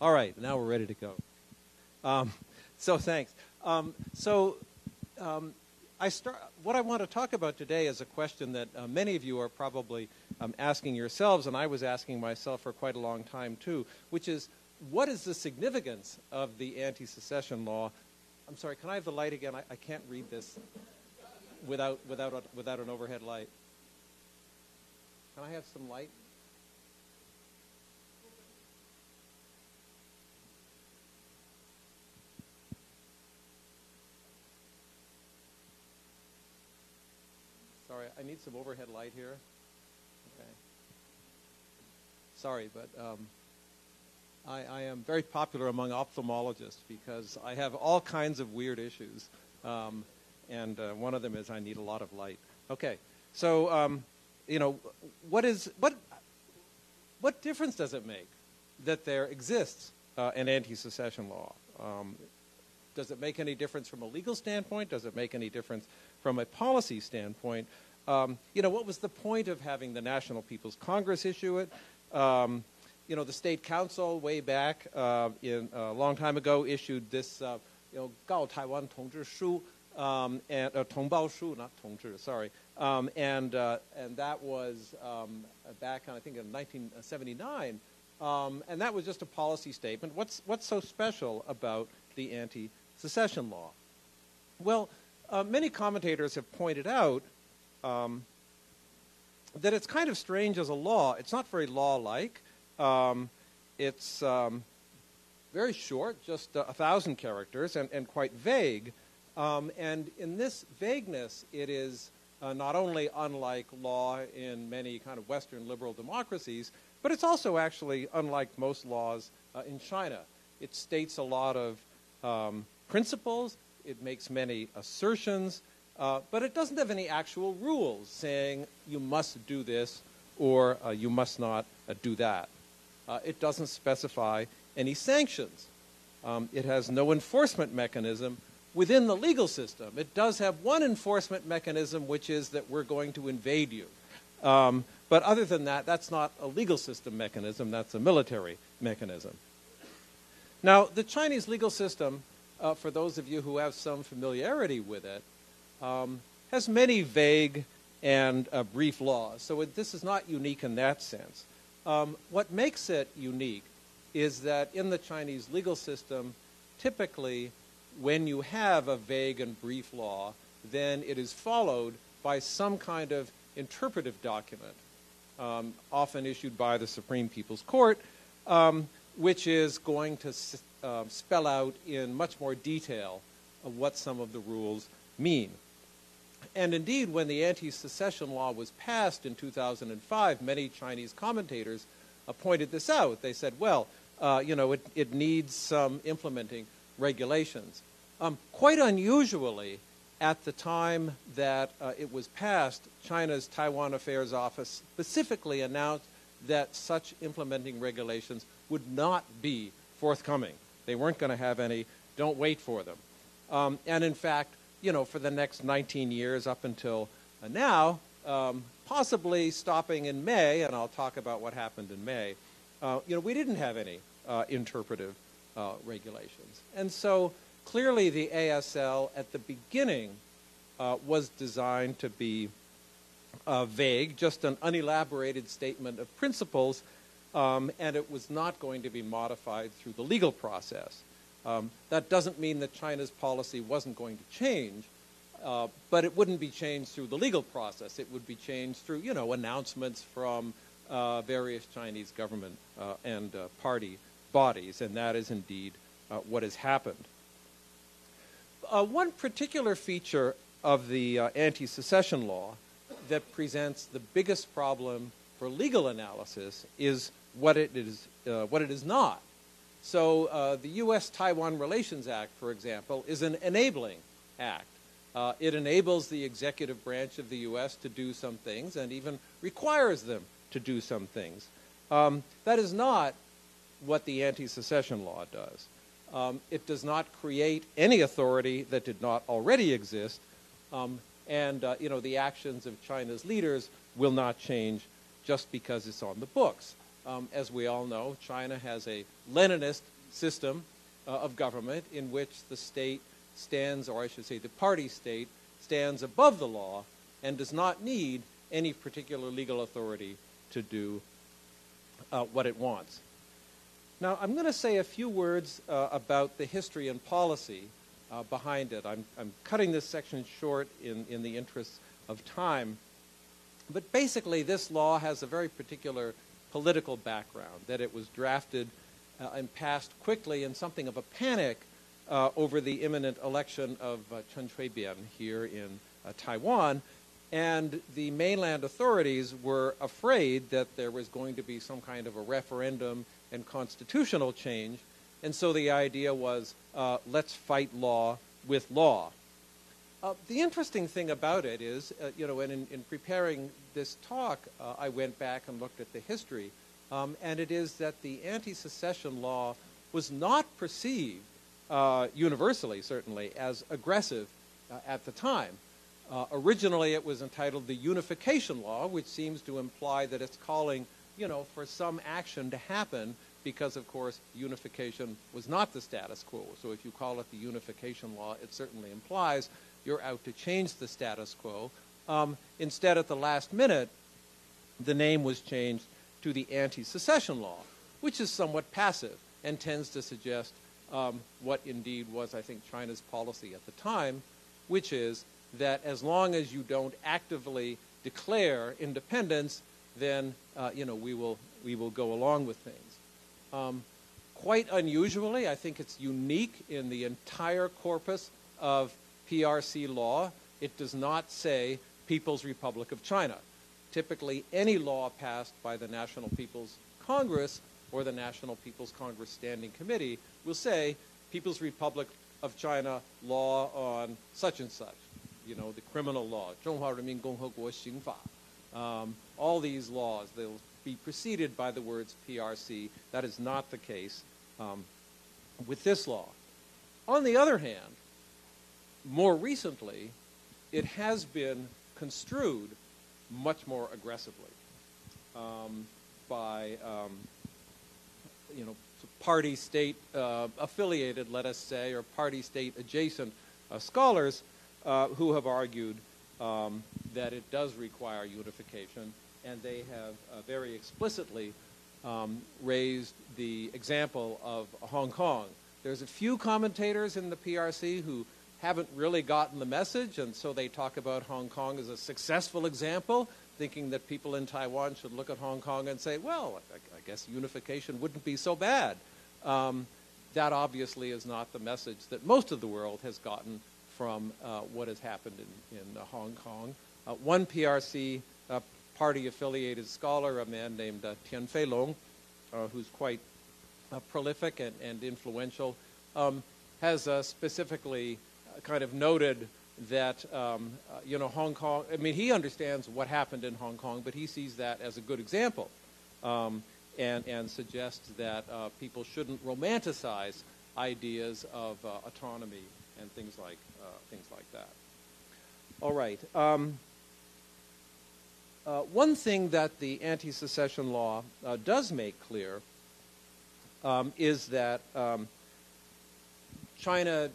All right, now we're ready to go. So thanks. What I want to talk about today is a question that many of you are probably asking yourselves, and I was asking myself for quite a long time too, which is, what is the significance of the anti-secession law? I'm sorry, can I have the light again? I can't read this without an overhead light. Can I have some light? Sorry, I need some overhead light here. Okay. Sorry, but I am very popular among ophthalmologists because I have all kinds of weird issues. And one of them is I need a lot of light. Okay, so you know, what difference does it make that there exists an anti-secession law? Does it make any difference from a legal standpoint? Does it make any difference from a policy standpoint? You know, what was the point of having the National People's Congress issue it? You know, the State Council way back in a long time ago issued this, you know, 告台湾同志书, and 同胞书, not 同志, sorry, and that was back on, I think, in 1979, and that was just a policy statement. What's so special about the anti-secession law? Well, many commentators have pointed out that it's kind of strange as a law. It's not very law-like. It's very short, just 1,000 characters, and quite vague. And in this vagueness, it is not only unlike law in many kind of Western liberal democracies, but it's also actually unlike most laws in China. It states a lot of principles. It makes many assertions. But it doesn't have any actual rules saying you must do this or you must not do that. It doesn't specify any sanctions. It has no enforcement mechanism within the legal system. It does have one enforcement mechanism, which is that we're going to invade you. But other than that, that's not a legal system mechanism. That's a military mechanism. Now, the Chinese legal system, for those of you who have some familiarity with it, has many vague and brief laws. So this is not unique in that sense. What makes it unique is that in the Chinese legal system, typically when you have a vague and brief law, then it is followed by some kind of interpretive document, often issued by the Supreme People's Court, which is going to spell out in much more detail what some of the rules mean. And indeed, when the anti-secession law was passed in 2005, many Chinese commentators pointed this out. They said, well, you know, it needs some implementing regulations. Quite unusually, at the time that it was passed, China's Taiwan Affairs Office specifically announced that such implementing regulations would not be forthcoming. They weren't going to have any. Don't wait for them. And in fact, you know, for the next 19 years up until now, possibly stopping in May, and I'll talk about what happened in May, you know, we didn't have any interpretive regulations. And so clearly the ASL at the beginning was designed to be vague, just an unelaborated statement of principles, and it was not going to be modified through the legal process. That doesn't mean that China's policy wasn't going to change, but it wouldn't be changed through the legal process. It would be changed through, you know, announcements from various Chinese government and party bodies, and that is indeed what has happened. One particular feature of the anti-secession law that presents the biggest problem for legal analysis is what it is not. So the U.S.-Taiwan Relations Act, for example, is an enabling act. It enables the executive branch of the U.S. to do some things and even requires them to do some things. That is not what the anti-secession law does. It does not create any authority that did not already exist, and you know, the actions of China's leaders will not change just because it's on the books. As we all know, China has a Leninist system of government in which the state stands, or I should say the party state, stands above the law and does not need any particular legal authority to do what it wants. Now, I'm going to say a few words about the history and policy behind it. I'm cutting this section short in the interest of time. But basically, this law has a very particular political background, that it was drafted and passed quickly in something of a panic over the imminent election of Chen Shui-bian here in Taiwan. And the mainland authorities were afraid that there was going to be some kind of a referendum and constitutional change. And so the idea was, let's fight law with law. The interesting thing about it is, in preparing this talk, I went back and looked at the history. And it is that the anti-secession law was not perceived, universally certainly, as aggressive at the time. Originally, it was entitled the Unification Law, which seems to imply that it's calling, for some action to happen because, of course, unification was not the status quo. So if you call it the Unification Law, it certainly implies you're out to change the status quo. Instead, at the last minute, the name was changed to the Anti-Secession Law, which is somewhat passive and tends to suggest what indeed was, I think, China's policy at the time, which is that as long as you don't actively declare independence, then we will go along with things. Quite unusually, I think it's unique in the entire corpus of PRC law. It does not say People's Republic of China. Typically, any law passed by the National People's Congress or the National People's Congress Standing Committee will say People's Republic of China law on such and such. The criminal law, 中华人民共和国刑法. All these laws, they'll be preceded by the words PRC. That is not the case with this law. On the other hand, more recently, it has been construed much more aggressively by, party state affiliated, let us say, or party state adjacent scholars who have argued that it does require unification, and they have very explicitly raised the example of Hong Kong. There's a few commentators in the PRC who haven't really gotten the message, and so they talk about Hong Kong as a successful example, thinking that people in Taiwan should look at Hong Kong and say, well, I guess unification wouldn't be so bad. That obviously is not the message that most of the world has gotten from what has happened in Hong Kong. One PRC party-affiliated scholar, a man named Tian Feilong, who's quite prolific and influential, has specifically kind of noted that, Hong Kong, he understands what happened in Hong Kong, but he sees that as a good example and suggests that people shouldn't romanticize ideas of autonomy and things like that. All right. One thing that the anti-secession law does make clear is that China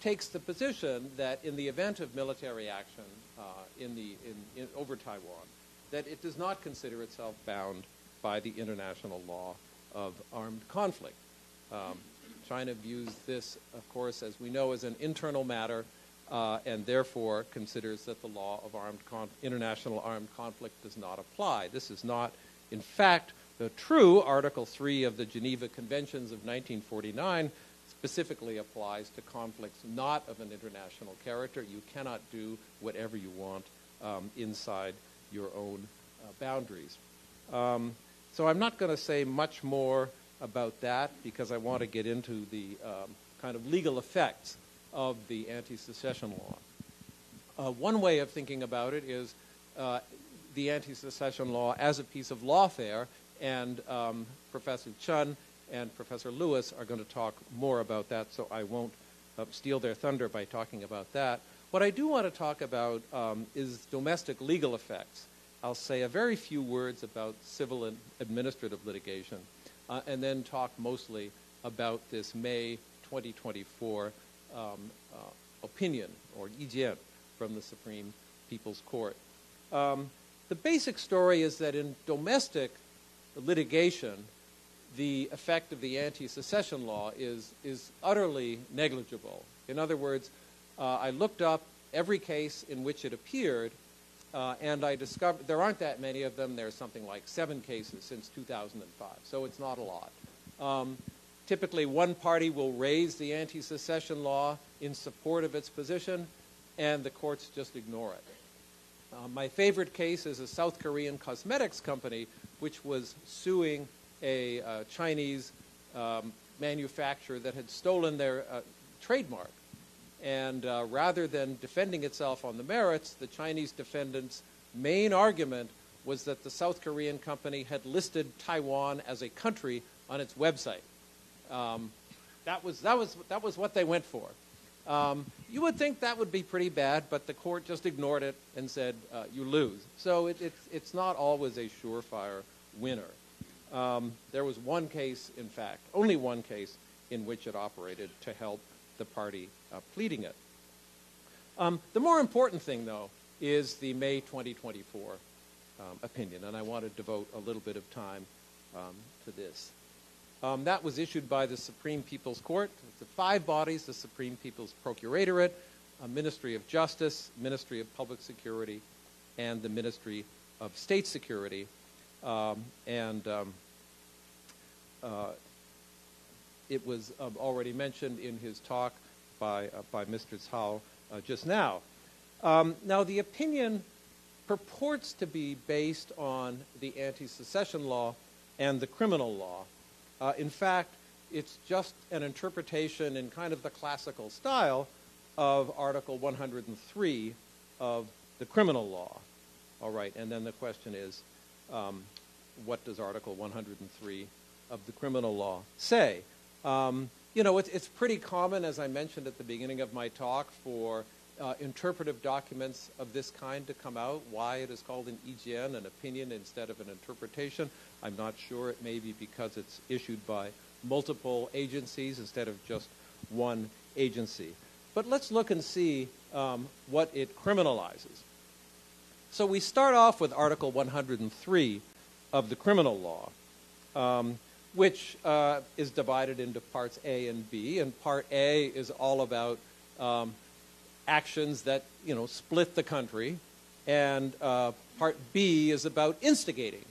takes the position that in the event of military action over Taiwan, that it does not consider itself bound by the international law of armed conflict. China views this, of course, as we know, as an internal matter, and therefore considers that the law of international armed conflict does not apply. This is not, in fact, true. Article 3 of the Geneva Conventions of 1949 specifically applies to conflicts not of an international character. You cannot do whatever you want inside your own boundaries. So I'm not going to say much more about that because I want to get into the kind of legal effects of the anti-secession law. One way of thinking about it is the anti-secession law as a piece of lawfare, and Professor Chun and Professor Lewis are going to talk more about that, so I won't steal their thunder by talking about that. What I do want to talk about is domestic legal effects. I'll say a very few words about civil and administrative litigation, and then talk mostly about this May 2024 opinion, or 意见, from the Supreme People's Court. The basic story is that in domestic litigation, the effect of the anti-secession law is utterly negligible. In other words, I looked up every case in which it appeared, and I discovered there aren't that many of them. There's something like 7 cases since 2005, so it's not a lot. Typically, one party will raise the anti-secession law in support of its position, and the courts just ignore it. My favorite case is a South Korean cosmetics company which was suing a Chinese manufacturer that had stolen their trademark. And rather than defending itself on the merits, the Chinese defendant's main argument was that the South Korean company had listed Taiwan as a country on its website. That was what they went for. You would think that would be pretty bad, but the court just ignored it and said, you lose. So it's not always a surefire winner. There was one case, in fact, only one case, in which it operated to help the party pleading it. The more important thing, though, is the May 2024 opinion, and I want to devote a little bit of time to this. That was issued by the Supreme People's Court. The 5 bodies: the Supreme People's Procuratorate, Ministry of Justice, Ministry of Public Security, and the Ministry of State Security. It was already mentioned in his talk by Mr. Cao just now. Now, the opinion purports to be based on the anti-secession law and the criminal law. In fact, it's just an interpretation in kind of the classical style of Article 103 of the criminal law. All right, and then the question is, what does Article 103 of the criminal law say? You know, it's pretty common, as I mentioned at the beginning of my talk, for interpretive documents of this kind to come out. Why it is called an ijian, an opinion, instead of an interpretation, I'm not sure. It may be because it's issued by multiple agencies instead of just one agency. But let's look and see what it criminalizes. So we start off with Article 103 of the criminal law, which is divided into parts A and B. And part A is all about actions that, you know, split the country. And part B is about instigating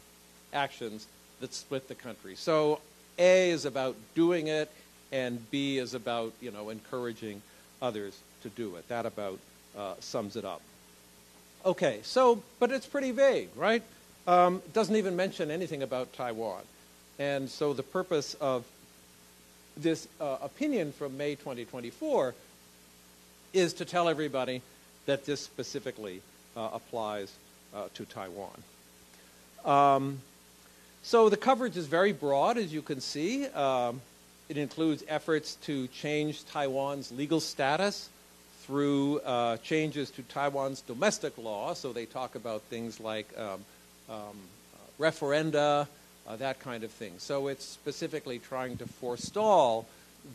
actions that split the country. So A is about doing it, and B is about, you know, encouraging others to do it. That about sums it up. Okay, so, but it's pretty vague, right? It doesn't even mention anything about Taiwan. And so the purpose of this opinion from May 2024 is to tell everybody that this specifically applies to Taiwan. So the coverage is very broad, as you can see. It includes efforts to change Taiwan's legal status through changes to Taiwan's domestic law. So they talk about things like referenda, that kind of thing. So it's specifically trying to forestall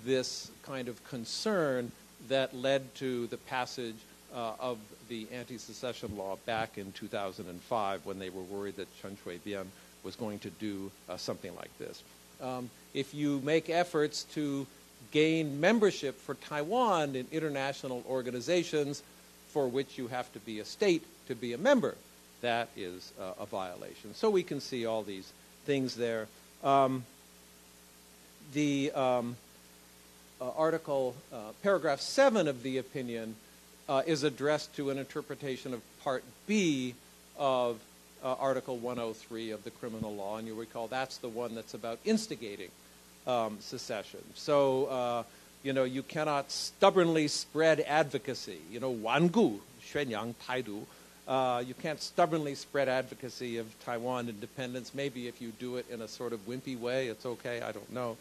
this kind of concern that led to the passage of the anti-secession law back in 2005, when they were worried that Chen Shui-bian was going to do something like this. If you make efforts to gain membership for Taiwan in international organizations for which you have to be a state to be a member, that is a violation. So we can see all these things there. Paragraph 7 of the opinion is addressed to an interpretation of Part B of Article 103 of the criminal law, and you'll recall that's the one that's about instigating secession. So, you know, you cannot stubbornly spread advocacy. You know, 顽固宣扬台独. You can't stubbornly spread advocacy of Taiwan independence. Maybe if you do it in a sort of wimpy way, it's okay. I don't know.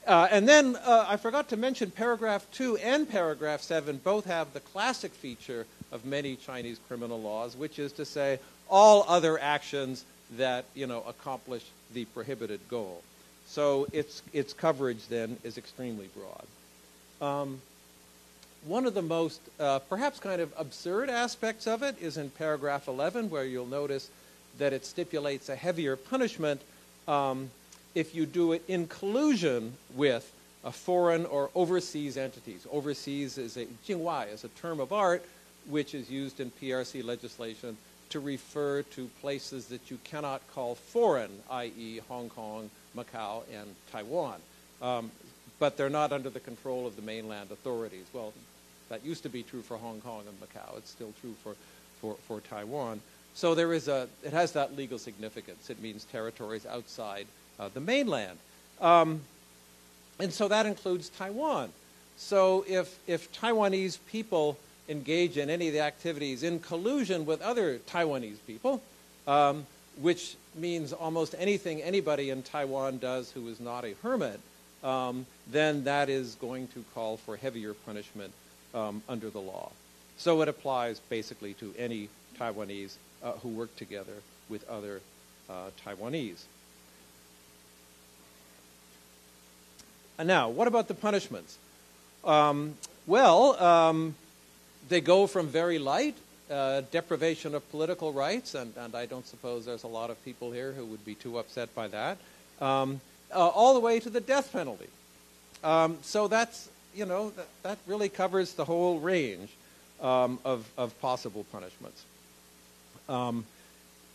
And then I forgot to mention paragraph 2 and paragraph 7 both have the classic feature of many Chinese criminal laws, which is to say all other actions that, accomplish the prohibited goal. So its coverage then is extremely broad. One of the most perhaps kind of absurd aspects of it is in paragraph 11, where you'll notice that it stipulates a heavier punishment if you do it in collusion with foreign or overseas entities. Overseas is jingwai is a term of art which is used in PRC legislation to refer to places that you cannot call foreign, i.e. Hong Kong, Macau, and Taiwan. But they're not under the control of the mainland authorities. Well, that used to be true for Hong Kong and Macau. It's still true for Taiwan. So it has that legal significance. It means territories outside the mainland. And so that includes Taiwan. So if Taiwanese people engage in any of the activities in collusion with other Taiwanese people, which means almost anything anybody in Taiwan does who is not a hermit, then that is going to call for heavier punishment under the law. So it applies basically to any Taiwanese who work together with other Taiwanese. And now, what about the punishments? They go from very light, deprivation of political rights, and I don't suppose there's a lot of people here who would be too upset by that, all the way to the death penalty. So that's, that really covers the whole range of possible punishments.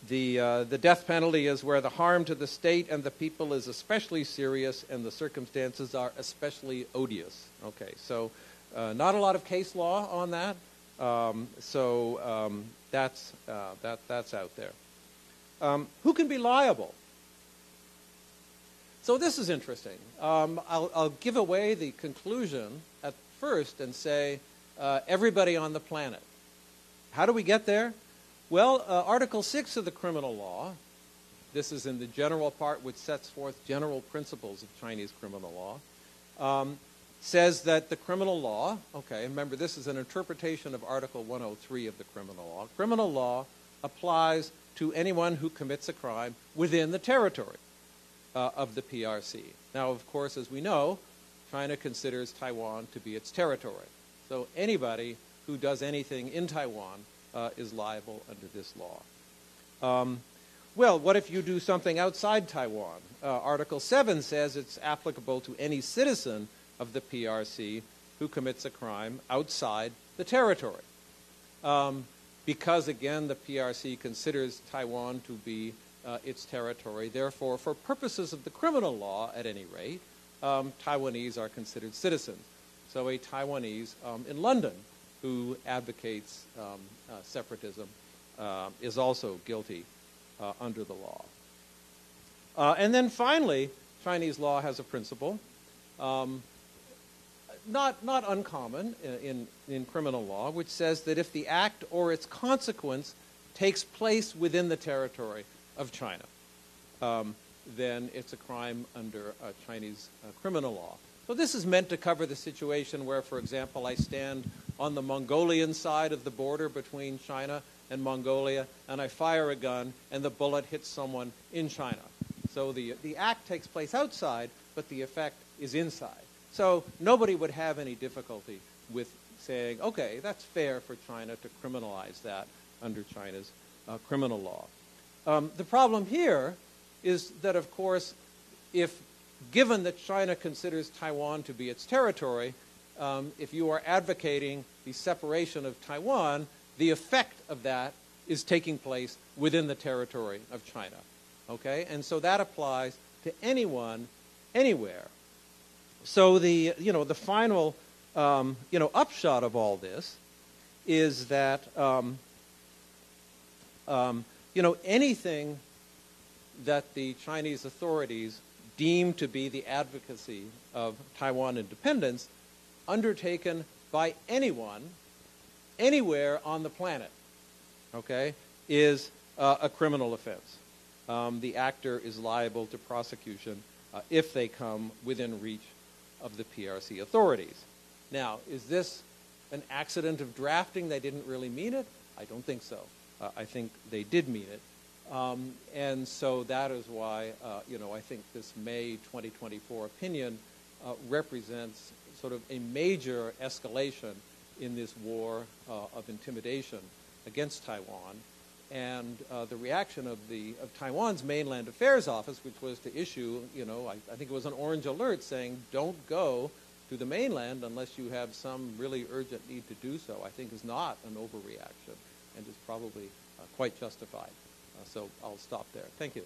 The death penalty is where the harm to the state and the people is especially serious and the circumstances are especially odious. Okay, so not a lot of case law on that. That's out there. Who can be liable? So this is interesting. I'll give away the conclusion at first and say everybody on the planet. How do we get there? Well, Article 6 of the criminal law, this is in the general part which sets forth general principles of Chinese criminal law, says that the criminal law, okay, remember this is an interpretation of Article 103 of the criminal law. Criminal law applies to anyone who commits a crime within the territory of the PRC. Now, of course, as we know, China considers Taiwan to be its territory. So anybody who does anything in Taiwan is liable under this law. Well, what if you do something outside Taiwan? Article 7 says it's applicable to any citizen of the PRC who commits a crime outside the territory. Because, again, the PRC considers Taiwan to be its territory. Therefore, for purposes of the criminal law, at any rate, Taiwanese are considered citizens. So a Taiwanese in London who advocates separatism is also guilty under the law. And then finally, Chinese law has a principle, not uncommon in criminal law, which says that if the act or its consequence takes place within the territory of China, then it's a crime under Chinese criminal law. So this is meant to cover the situation where, for example, I stand on the Mongolian side of the border between China and Mongolia, and I fire a gun, and the bullet hits someone in China. So the act takes place outside, but the effect is inside. So nobody would have any difficulty with saying, okay, that's fair for China to criminalize that under China's criminal law. The problem here is that, of course, given that China considers Taiwan to be its territory, if you are advocating the separation of Taiwan, the effect of that is taking place within the territory of China. Okay? And so that applies to anyone, anywhere. So the final upshot of all this is that anything that the Chinese authorities deem to be the advocacy of Taiwan independence undertaken by anyone, anywhere on the planet, okay, is a criminal offense. The actor is liable to prosecution if they come within reach of the PRC authorities. Now, is this an accident of drafting. They didn't really mean it. I don't think so. I think they did mean it. And so that is why, I think this May 2024 opinion represents sort of a major escalation in this war of intimidation against Taiwan. And the reaction of Taiwan's Mainland Affairs Office, which was to issue, I think it was an orange alert saying, don't go to the mainland unless you have some really urgent need to do so, I think is not an overreaction and is probably quite justified. So I'll stop there. Thank you.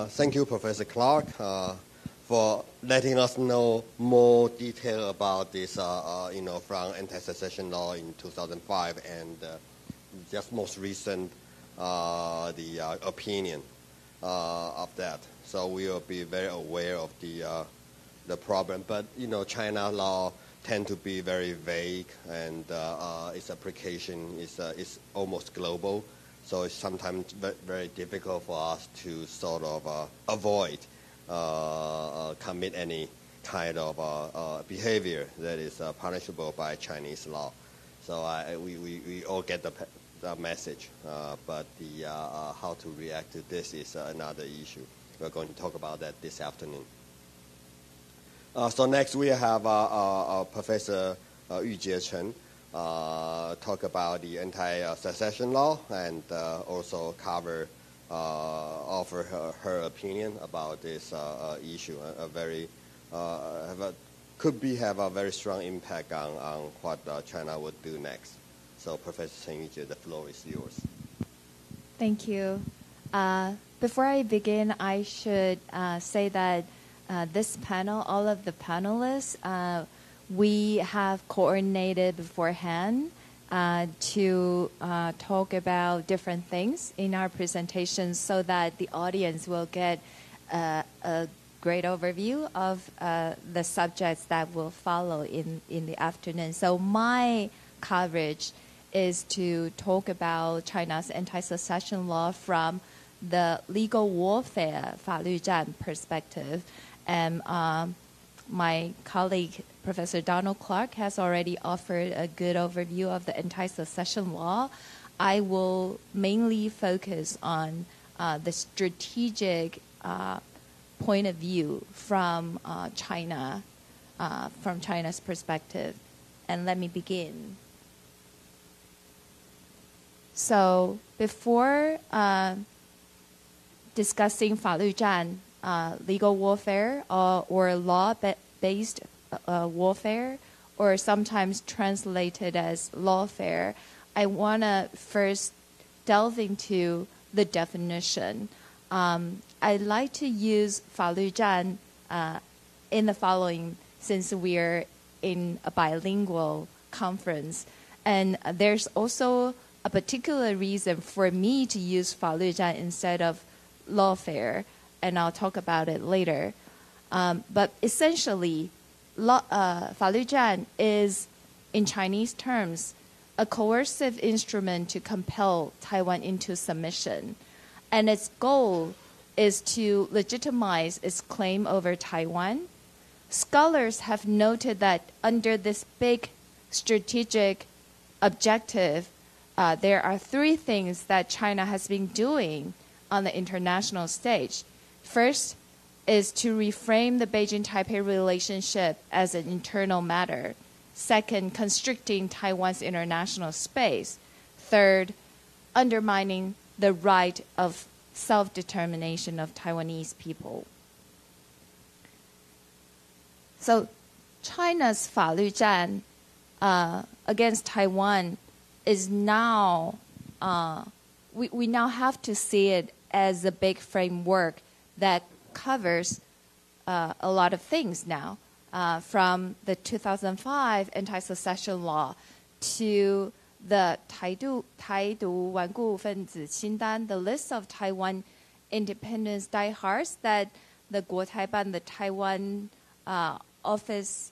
Thank you, Professor Clark, for letting us know more detail about this, from anti-secession law in 2005 and just most recent, the opinion of that. So we will be very aware of the problem. But, China law tend to be very vague, and its application is almost global. So it's sometimes very difficult for us to sort of avoid commit any kind of behavior that is punishable by Chinese law. So we all get the message, but how to react to this is another issue. We're going to talk about that this afternoon. So next we have Professor Yujie Chen. Talk about the anti-secession law and also offer her opinion about this issue. Have a very strong impact on what China would do next. So, Professor Chen Yujie, the floor is yours. Thank you. Before I begin, I should say that this panel, all of the panelists, we have coordinated beforehand to talk about different things in our presentations so that the audience will get a great overview of the subjects that will follow in the afternoon. So my coverage is to talk about China's anti-secession law from the legal warfare 法律战 perspective. And my colleague, Professor Donald Clark, has already offered a good overview of the anti-secession law. I will mainly focus on the strategic point of view from China, from China's perspective. And let me begin. So before discussing 法律战, legal warfare or law-based warfare, or sometimes translated as lawfare, I want to first delve into the definition. I'd like to use 法律战 in the following, since we're in a bilingual conference. And there's also a particular reason for me to use 法律战 instead of lawfare, and I'll talk about it later. But essentially, 法律战 is, in Chinese terms, a coercive instrument to compel Taiwan into submission. And its goal is to legitimize its claim over Taiwan. Scholars have noted that under this big strategic objective, there are three things that China has been doing on the international stage. First is to reframe the Beijing-Taipei relationship as an internal matter. Second, constricting Taiwan's international space. Third, undermining the right of self-determination of Taiwanese people. So China's 法律战 against Taiwan is now, we now have to see it as a big framework that covers a lot of things now, from the 2005 anti-secession law to the 台独顽固分子清单, the list of Taiwan independence diehards that the 国台办, the Taiwan Affairs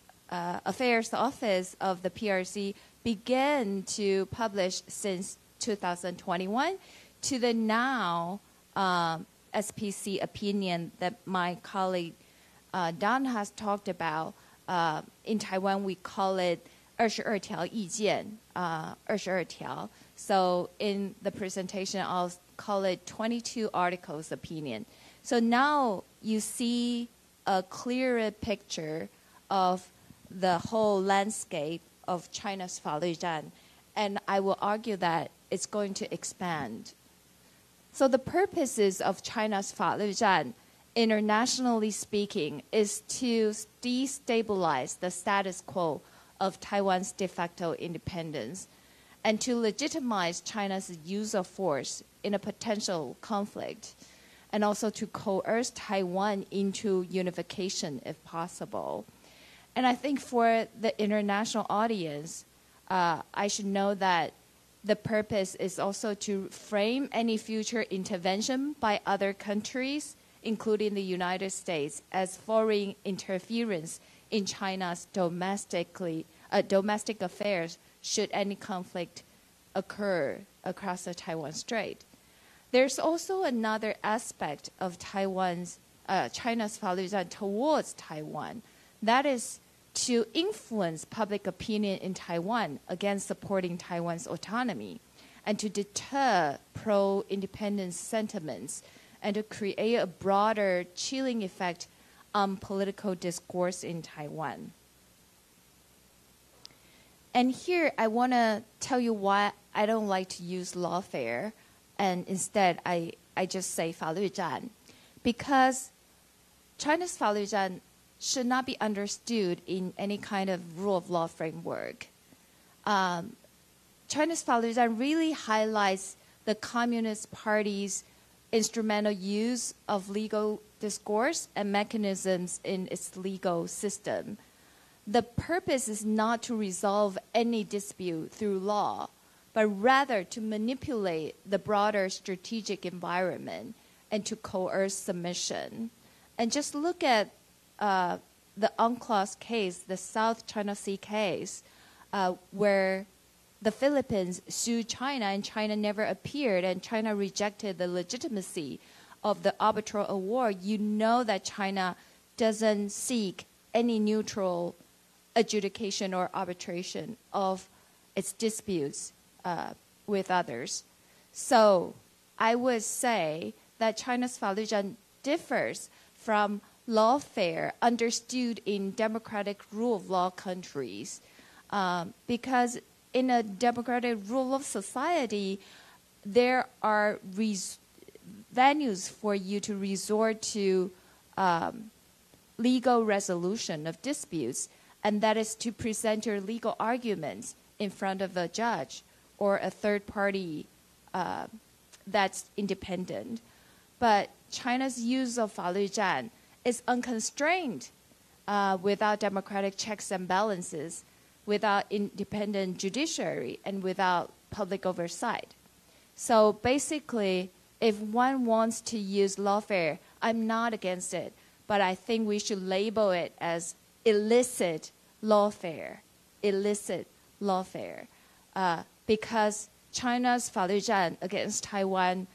Office of the PRC began to publish since 2021 to the now SPC opinion that my colleague Don has talked about. In Taiwan, we call it 22条意见, 22条. So in the presentation, I'll call it 22 articles opinion. So now you see a clearer picture of the whole landscape of China's 法律战, and I will argue that it's going to expand. So the purposes of China's 法律战, internationally speaking, is to destabilize the status quo of Taiwan's de facto independence and to legitimize China's use of force in a potential conflict, and also to coerce Taiwan into unification if possible. And I think for the international audience, I should know that the purpose is also to frame any future intervention by other countries, including the United States, as foreign interference in China's domestic affairs should any conflict occur across the Taiwan Strait. There's also another aspect of China's 法律战 towards Taiwan, that is to influence public opinion in Taiwan against supporting Taiwan's autonomy, and to deter pro-independence sentiments, and to create a broader chilling effect on political discourse in Taiwan. And here I want to tell you why I don't like to use lawfare, and instead I just say 法律战, because China's 法律战 should not be understood in any kind of rule of law framework. China's 法律战 really highlights the Communist Party's instrumental use of legal discourse and mechanisms in its legal system. The purpose is not to resolve any dispute through law, but rather to manipulate the broader strategic environment and to coerce submission. And just look at the UNCLOS case, the South China Sea case, where the Philippines sued China and China never appeared and China rejected the legitimacy of the arbitral award. You know that China doesn't seek any neutral adjudication or arbitration of its disputes with others. So I would say that China's 法律战 differs from lawfare understood in democratic rule of law countries, because in a democratic rule of society, there are venues for you to resort to legal resolution of disputes, and that is to present your legal arguments in front of a judge or a third party that's independent. But China's use of 法律战 is unconstrained, without democratic checks and balances, without independent judiciary, and without public oversight. So basically, if one wants to use lawfare, I'm not against it, but I think we should label it as illicit lawfare, because China's 法律战 against Taiwan,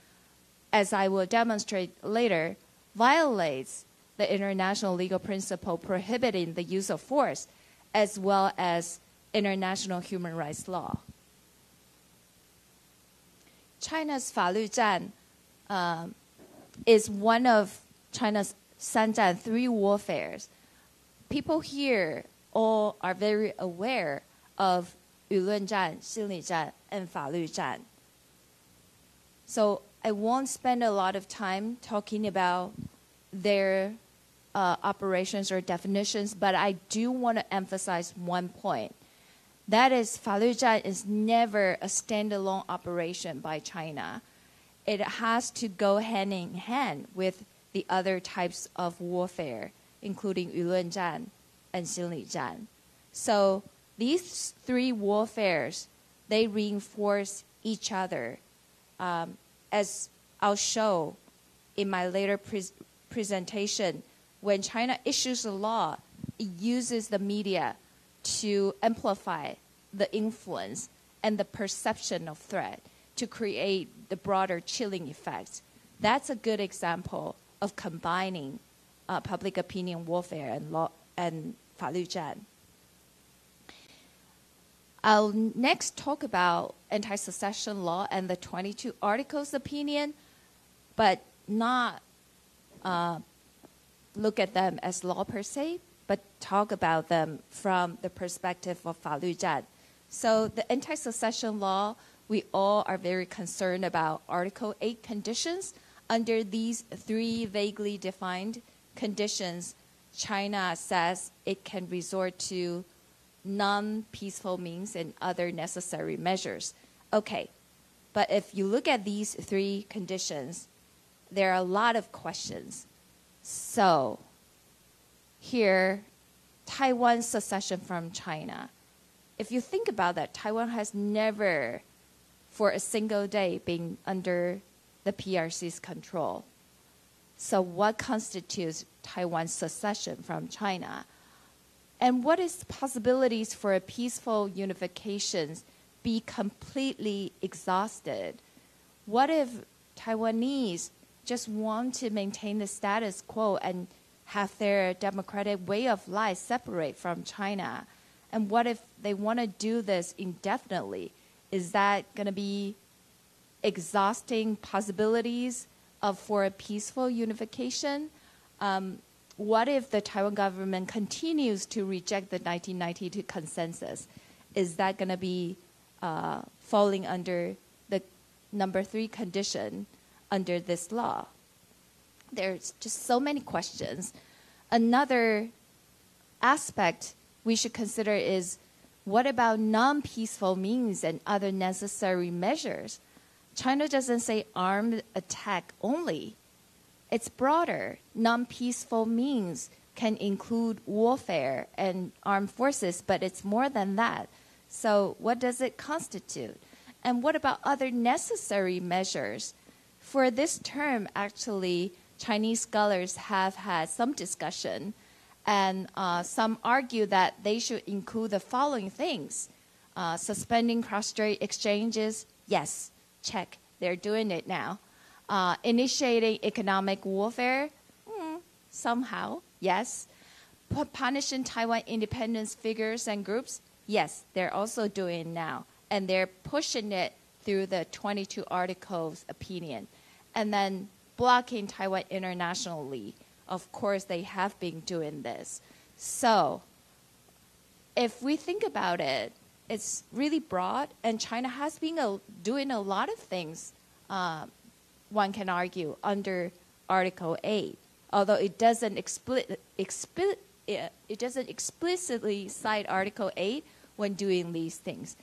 as I will demonstrate later, violates the international legal principle prohibiting the use of force, as well as international human rights law. China's 法律战 is one of China's 三战 3 warfares. People here all are very aware of 舆论战, 心理战, and 法律战. So I won't spend a lot of time talking about their operations or definitions, but I do want to emphasize one point. That is, 法律战 is never a standalone operation by China. It has to go hand in hand with the other types of warfare, including 舆论战 and 心理战. So these 3 warfares they reinforce each other. As I'll show in my later presentation, when China issues a law, it uses the media to amplify the influence and the perception of threat to create the broader chilling effects. That's a good example of combining public opinion warfare and law and 法律战. I'll next talk about anti-secession law and the 22 Articles opinion, but not look at them as law per se, but talk about them from the perspective of 法律战. So the anti-secession law, we all are very concerned about Article 8 conditions. Under these three vaguely defined conditions, China says it can resort to non-peaceful means and other necessary measures. Okay, but if you look at these three conditions, there are a lot of questions. So here, Taiwan's secession from China. If you think about that, Taiwan has never for a single day been under the PRC's control. So what constitutes Taiwan's secession from China? And what is the possibilities for a peaceful unification be completely exhausted? What if Taiwanese just want to maintain the status quo and have their democratic way of life separate from China? And what if they want to do this indefinitely? Is that going to be exhausting possibilities for a peaceful unification? What if the Taiwan government continues to reject the 1992 consensus? Is that going to be falling under the number 3 condition under this law? There's just so many questions. Another aspect we should consider is, what about non-peaceful means and other necessary measures? China doesn't say armed attack only. It's broader. Non-peaceful means can include warfare and armed forces, but it's more than that. So what does it constitute? And what about other necessary measures? For this term, actually, Chinese scholars have had some discussion, and some argue that they should include the following things. Suspending cross-strait exchanges, yes, check, they're doing it now. Initiating economic warfare, somehow, yes. Punishing Taiwan independence figures and groups, yes, they're also doing it now. And they're pushing it through the 22 Articles opinion. And then blocking Taiwan internationally. Of course, they have been doing this. So if we think about it, it's really broad, and China has been doing a lot of things, one can argue, under Article 8, although it doesn't explicitly cite Article 8 when doing these things.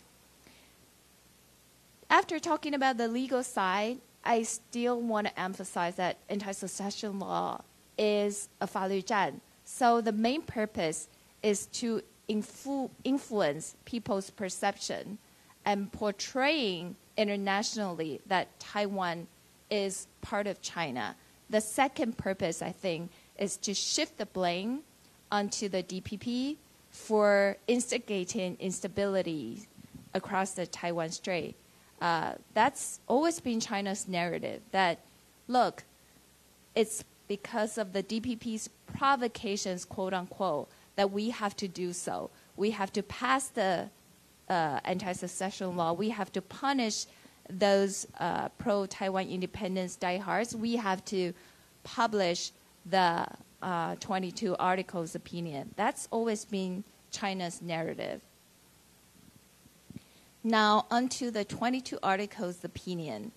After talking about the legal side, I still want to emphasize that anti-secession law is a 法律战. So the main purpose is to influence people's perception and portraying internationally that Taiwan is part of China. The second purpose, I think, is to shift the blame onto the DPP for instigating instability across the Taiwan Strait. That's always been China's narrative, that, look, it's because of the DPP's provocations, quote unquote, that we have to do so. We have to pass the anti-secession law. We have to punish those pro-Taiwan independence diehards. We have to publish the 22 Articles opinion. That's always been China's narrative. Now, onto the 22 Articles opinion.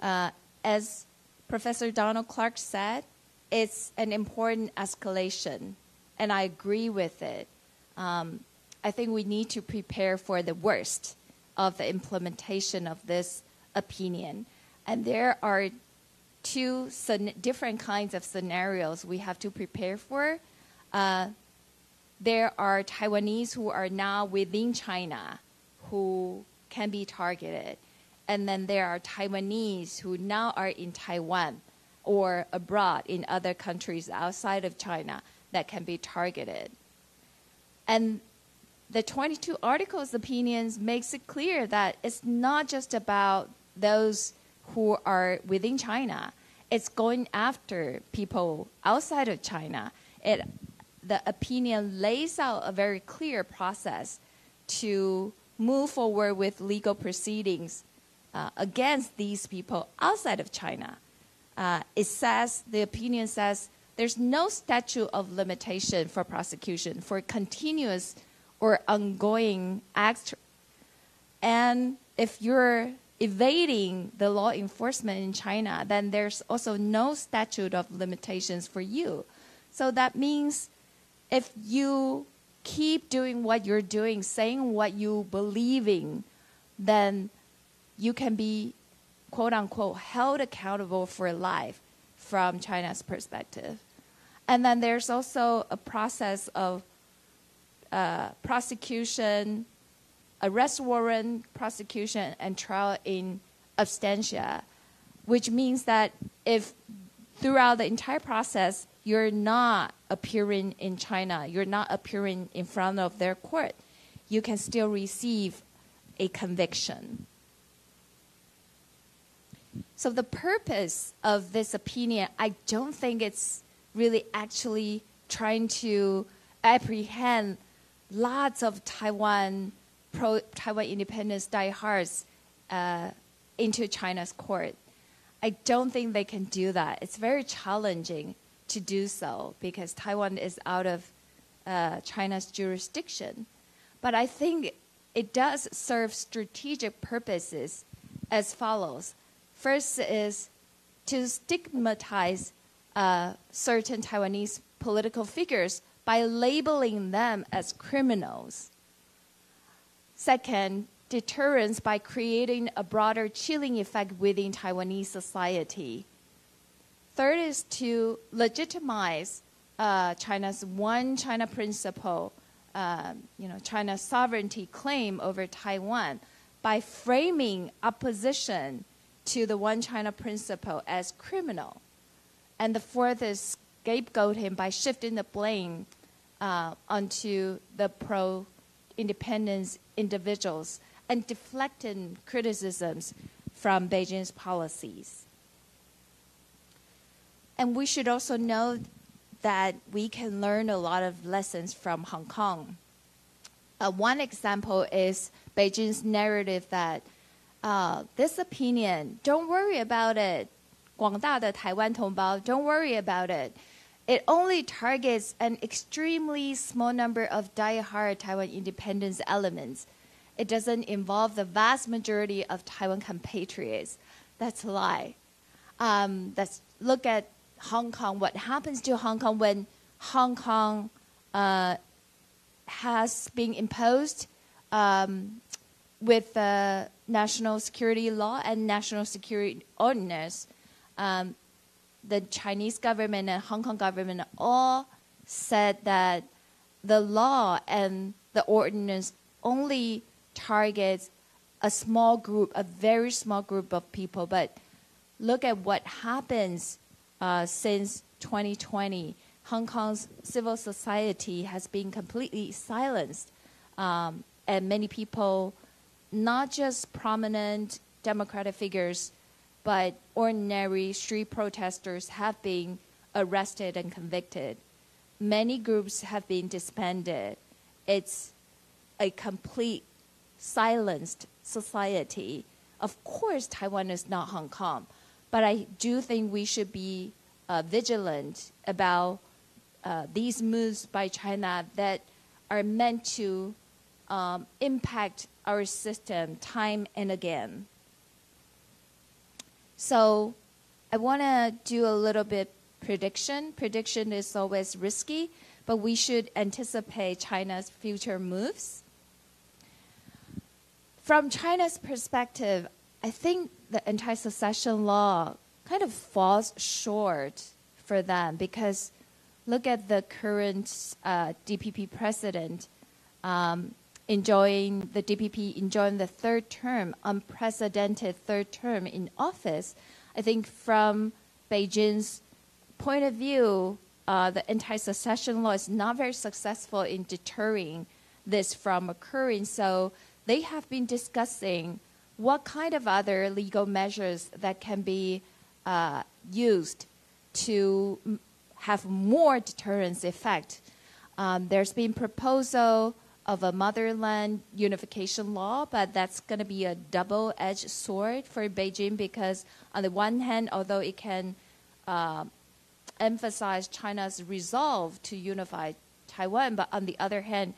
As Professor Donald Clark said, it's an important escalation, and I agree with it. I think we need to prepare for the worst of the implementation of this opinion. And there are two different kinds of scenarios we have to prepare for. There are Taiwanese who are now within China who can be targeted. And then there are Taiwanese who now are in Taiwan or abroad in other countries outside of China that can be targeted. And the 22 articles opinions makes it clear that it's not just about those who are within China. It's going after people outside of China. The opinion lays out a very clear process to move forward with legal proceedings against these people outside of China. The opinion says there's no statute of limitation for prosecution for continuous or ongoing acts. And if you're evading the law enforcement in China, then there's also no statute of limitations for you. So that means if you keep doing what you're doing, saying what you believe in, then you can be, quote unquote, held accountable for life from China's perspective. And then there's also a process of prosecution, arrest warrant, prosecution, and trial in absentia, which means that if throughout the entire process you're not appearing in China, you're not appearing in front of their court, you can still receive a conviction. So the purpose of this opinion, I don't think it's really actually trying to apprehend lots of Taiwan independence diehards into China's court. I don't think they can do that. It's very challenging to do so because Taiwan is out of China's jurisdiction. But I think it does serve strategic purposes as follows. First is to stigmatize certain Taiwanese political figures by labeling them as criminals. Second, deterrence by creating a broader chilling effect within Taiwanese society. Third is to legitimize China's one China principle, China's sovereignty claim over Taiwan by framing opposition to the one China principle as criminal. And the fourth is scapegoat him by shifting the blame onto the pro-independence individuals and deflecting criticisms from Beijing's policies. And we should also know that we can learn a lot of lessons from Hong Kong. One example is Beijing's narrative that this opinion, don't worry about it, 广大的台湾同胞, don't worry about it. It only targets an extremely small number of die-hard Taiwan independence elements. It doesn't involve the vast majority of Taiwan compatriots. That's a lie. Let's look at Hong Kong. What happens to Hong Kong when Hong Kong has been imposed with the national security law and national security ordinance? The Chinese government and Hong Kong government all said that the law and the ordinance only targets a small group, a very small group of people. But look at what happens since 2020. Hong Kong's civil society has been completely silenced. And many people, not just prominent democratic figures, but ordinary street protesters have been arrested and convicted. Many groups have been disbanded. It's a complete silenced society. Of course, Taiwan is not Hong Kong, but I do think we should be vigilant about these moves by China that are meant to impact our system time and again. So I want to do a little bit prediction. Prediction is always risky, but we should anticipate China's future moves. From China's perspective, I think the anti-secession law kind of falls short for them because look at the current DPP president. enjoying the DPP, enjoying the third term, unprecedented third term in office, I think from Beijing's point of view, the anti-secession law is not very successful in deterring this from occurring. So they have been discussing what kind of other legal measures that can be used to have more deterrence effect. There's been proposal of a motherland unification law, but that's going to be a double-edged sword for Beijing because on the one hand, although it can emphasize China's resolve to unify Taiwan, but on the other hand,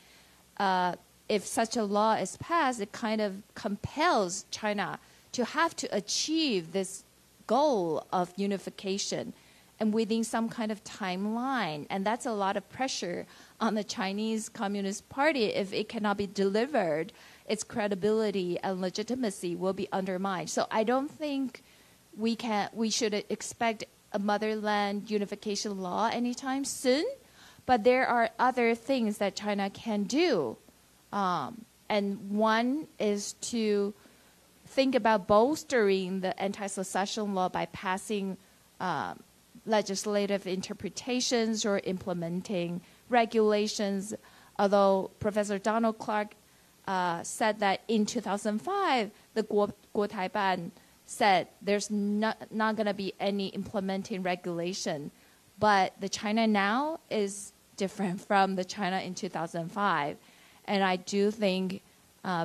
if such a law is passed, it kind of compels China to have to achieve this goal of unification and within some kind of timeline. And that's a lot of pressure on the Chinese Communist Party. If it cannot be delivered, its credibility and legitimacy will be undermined. So I don't think we should expect a motherland unification law anytime soon, but there are other things that China can do. And one is to think about bolstering the anti-secession law by passing legislative interpretations or implementing regulations. Although Professor Donald Clark said that in 2005, the Guotai Ban said there's not going to be any implementing regulation. But the China now is different from the China in 2005. And I do think,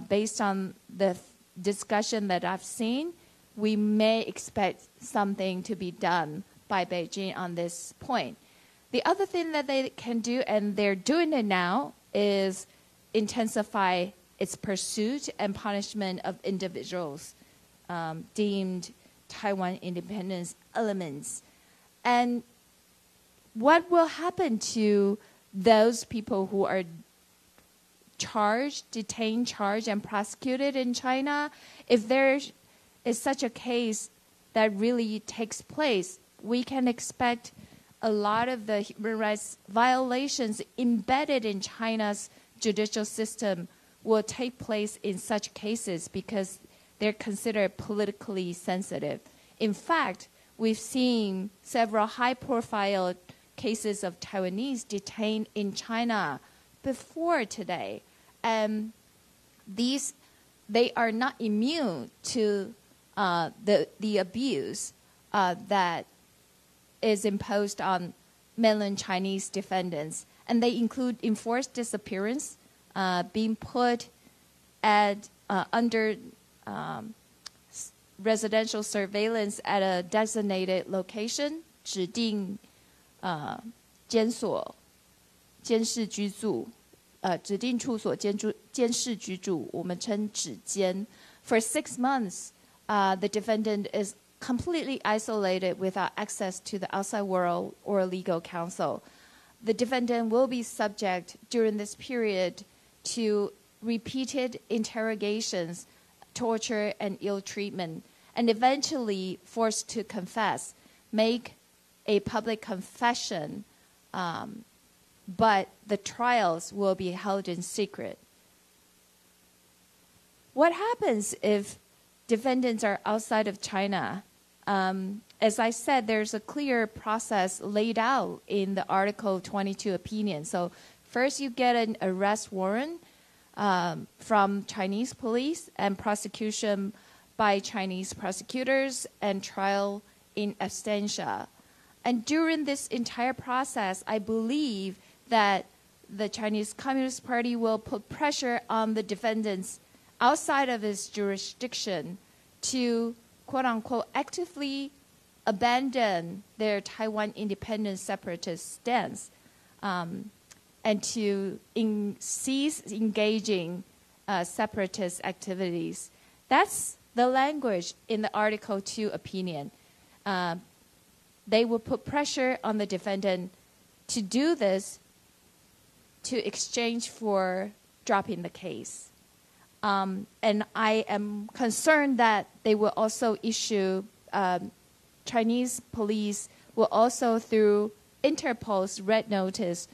based on the discussion that I've seen, we may expect something to be done by Beijing on this point. The other thing that they can do, and they're doing it now, is intensify its pursuit and punishment of individuals deemed Taiwan independence elements. And what will happen to those people who are detained, charged, and prosecuted in China? If there is such a case that really takes place, we can expect a lot of the human rights violations embedded in China's judicial system will take place in such cases because they're considered politically sensitive. In fact, we've seen several high-profile cases of Taiwanese detained in China before today. And they are not immune to the abuse that is imposed on mainland Chinese defendants. And they include enforced disappearance, being put under residential surveillance at a designated location, 指定监所、监视居住，指定处所监视居住，我们称指监。For 6 months, the defendant is completely isolated without access to the outside world or legal counsel. The defendant will be subject during this period to repeated interrogations, torture, and ill treatment, and eventually forced to confess, make a public confession, but the trials will be held in secret. What happens if defendants are outside of China? As I said, there's a clear process laid out in the Article 22 opinion. So first you get an arrest warrant from Chinese police and prosecution by Chinese prosecutors and trial in absentia. And during this entire process, I believe that the Chinese Communist Party will put pressure on the defendants outside of its jurisdiction to, quote-unquote, actively abandon their Taiwan independence separatist stance and to cease engaging separatist activities. That's the language in the Article 2 opinion. They will put pressure on the defendant to do this to exchange for dropping the case. And I am concerned that they will also issue, Chinese police will also, through Interpol's red notice,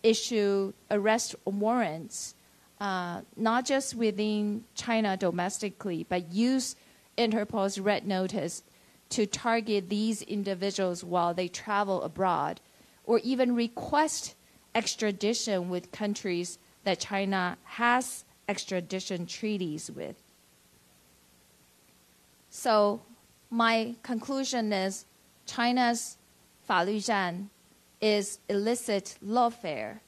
issue arrest warrants not just within China domestically, but use Interpol's Red Notice to target these individuals while they travel abroad, or even request extradition with countries that China has extradition treaties with. So my conclusion is China's 法律战 is illicit lawfare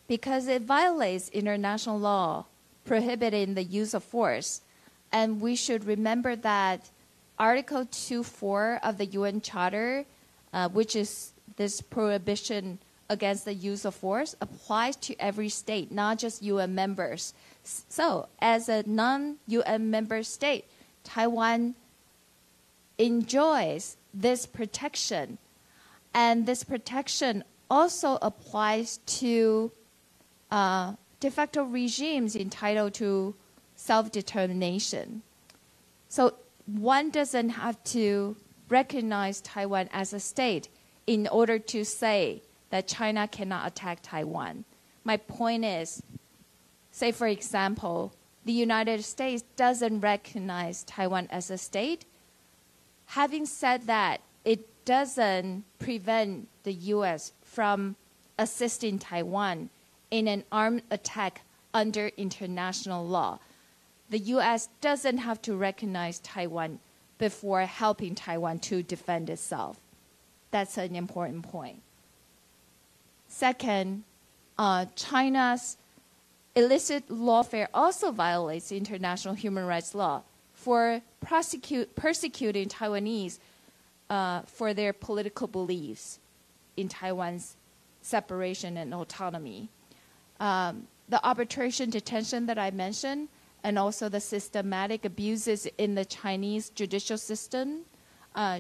because it violates international law prohibiting the use of force. And we should remember that Article 2.4 of the UN Charter, which is this prohibition against the use of force, applies to every state, not just UN members. So as a non-UN member state, Taiwan enjoys this protection. And this protection also applies to de facto regimes entitled to self-determination. So one doesn't have to recognize Taiwan as a state in order to say that China cannot attack Taiwan. My point is, say for example, the United States doesn't recognize Taiwan as a state. Having said that, it doesn't prevent the U.S. from assisting Taiwan in an armed attack under international law. The U.S. doesn't have to recognize Taiwan before helping Taiwan to defend itself. That's an important point. Second, China's illicit lawfare also violates international human rights law for persecuting Taiwanese for their political beliefs in Taiwan's separation and autonomy. The arbitration detention that I mentioned, and also the systematic abuses in the Chinese judicial system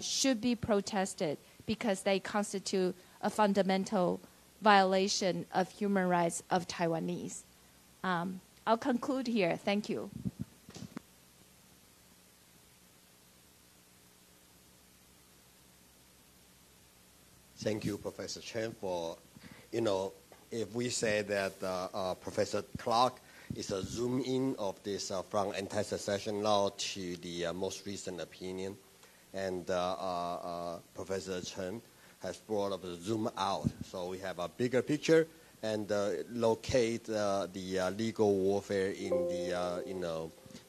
should be protested because they constitute a fundamental violation of human rights of Taiwanese. I'll conclude here. Thank you. Thank you, Professor Chen, for, if we say that Professor Clark is a zoom in of this from anti-secession law to the most recent opinion, and Professor Chen has brought up a zoom out. So we have a bigger picture and locate the legal warfare in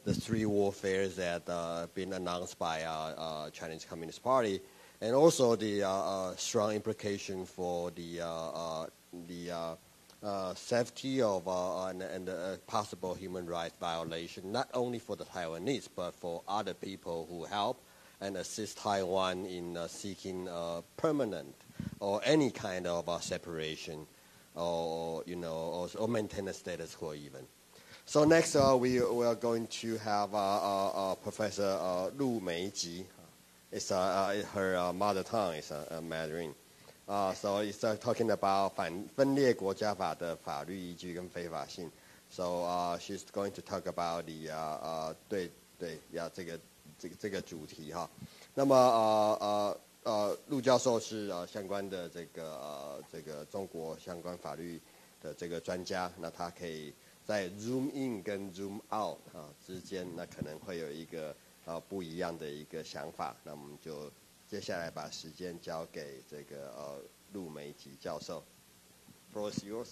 the three warfares that have been announced by Chinese Communist Party, and also the strong implication for the safety of and possible human rights violation, not only for the Taiwanese, but for other people who help and assist Taiwan in seeking permanent or any kind of separation, or maintain a status quo even. So next we are going to have Professor陆梅吉. It's her mother tongue is Mandarin. So it's talking about 反分裂国家法的法律依据跟非法性. So she's going to talk about the 这个主题哈。那么陆教授是相关的这个中国相关法律的这个专家，那他可以在 zoom in 跟 zoom out 之间，那可能会有一个不一样的一个想法。那我们就接下来把时间交给这个陆梅吉教授。Floor is yours.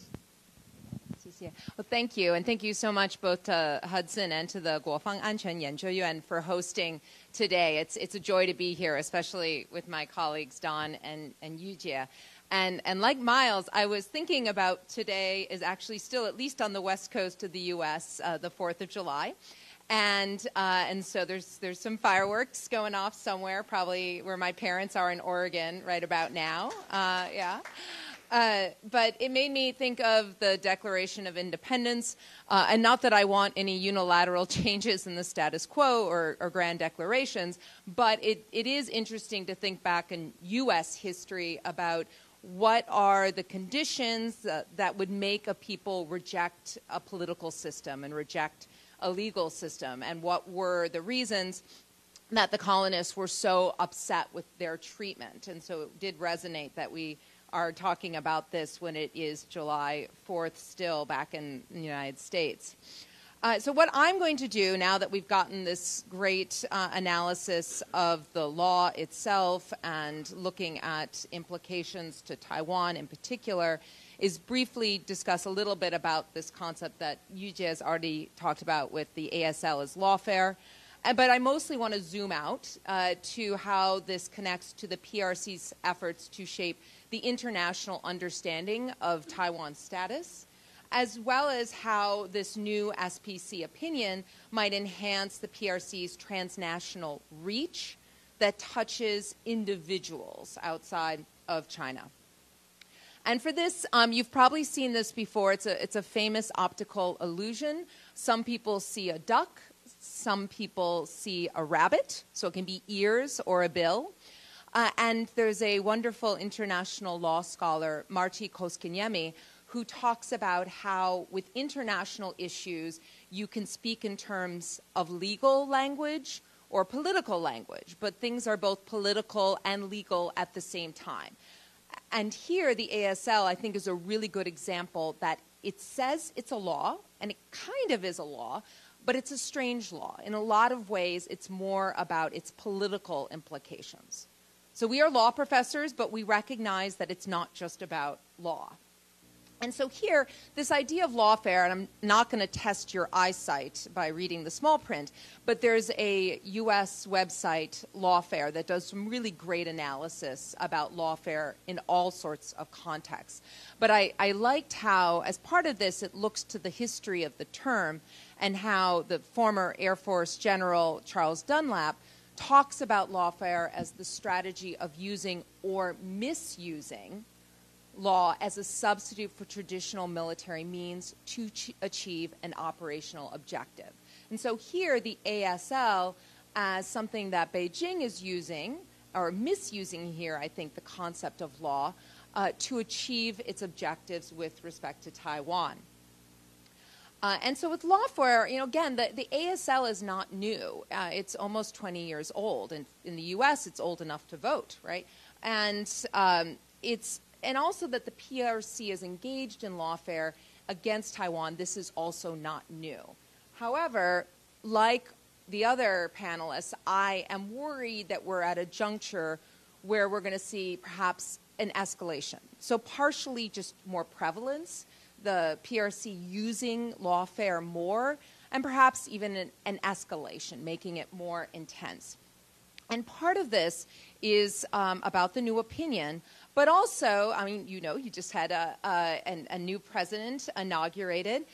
Well, thank you, and thank you so much both to Hudson and to the 国防安全研究院 for hosting today. It's a joy to be here, especially with my colleagues Don and Yujie. And like Miles, I was thinking about today is actually still at least on the west coast of the U.S., the 4th of July. And so there's some fireworks going off somewhere, probably where my parents are in Oregon right about now. Yeah. But it made me think of the Declaration of Independence, and not that I want any unilateral changes in the status quo or grand declarations, but it is interesting to think back in U.S. history about what are the conditions that would make a people reject a political system and reject a legal system, and what were the reasons that the colonists were so upset with their treatment. And so it did resonate that we are talking about this when it is July 4th still back in the United States. So what I'm going to do now that we've gotten this great analysis of the law itself and looking at implications to Taiwan in particular is briefly discuss a little bit about this concept that Yujie has already talked about with the ASL as lawfare. But I mostly want to zoom out to how this connects to the PRC's efforts to shape the international understanding of Taiwan's status, as well as how this new SPC opinion might enhance the PRC's transnational reach that touches individuals outside of China. And for this, you've probably seen this before. It's a famous optical illusion. Some people see a duck. Some people see a rabbit. So it can be ears or a bill. And there's a wonderful international law scholar, Marty Koskiniemi, who talks about how with international issues, you can speak in terms of legal language or political language, but things are both political and legal at the same time. And here, the ASL, I think, is a really good example that it says it's a law, and it kind of is a law, but it's a strange law. In a lot of ways, it's more about its political implications. So we are law professors, but we recognize that it's not just about law. And so here, this idea of lawfare, and I'm not going to test your eyesight by reading the small print, but there's a U.S. website, Lawfare, that does some really great analysis about lawfare in all sorts of contexts. But I liked how, as part of this, it looks to the history of the term and how the former Air Force General Charles Dunlap talks about lawfare as the strategy of using or misusing law as a substitute for traditional military means to achieve an operational objective. And so here, the ASL, as something that Beijing is using, or misusing here, I think, the concept of law, to achieve its objectives with respect to Taiwan. And so with lawfare, again, the ASL is not new. It's almost 20 years old. And in the U.S., it's old enough to vote, right? And and also that the PRC is engaged in lawfare against Taiwan, this is also not new. However, like the other panelists, I am worried that we're at a juncture where we're going to see perhaps an escalation. So partially just more prevalence, the PRC using lawfare more, and perhaps even an escalation, making it more intense. And part of this is about the new opinion, but also, you just had a new president inaugurated.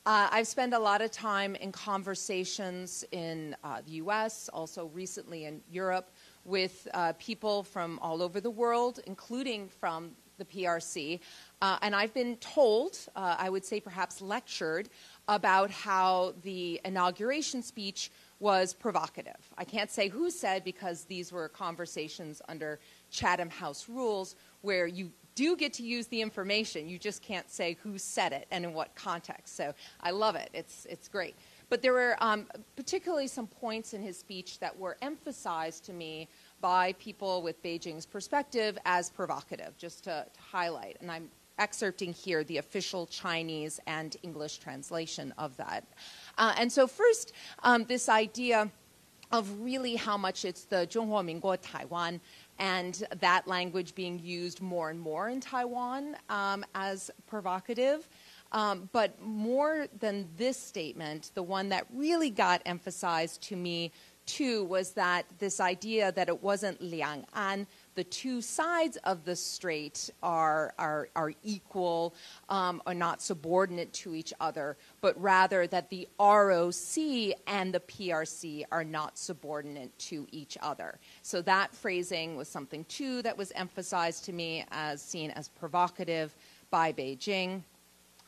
I've spent a lot of time in conversations in the U.S., also recently in Europe, with people from all over the world, including from the PRC. And I've been told, I would say perhaps lectured, about how the inauguration speech was provocative. I can't say who said because these were conversations under Chatham House rules where you do get to use the information. You just can't say who said it and in what context. So I love it. It's great. But there were particularly some points in his speech that were emphasized to me by people with Beijing's perspective as provocative, just to highlight. And I'm excerpting here the official Chinese and English translation of that. And so first, this idea of really how much it's the 中华民国 Taiwan and that language being used more and more in Taiwan as provocative. But more than this statement, the one that really got emphasized to me too was that this idea that it wasn't Liang'an, the two sides of the strait are equal or not subordinate to each other, but rather that the ROC and the PRC are not subordinate to each other. So that phrasing was something, too, that was emphasized to me as seen as provocative by Beijing.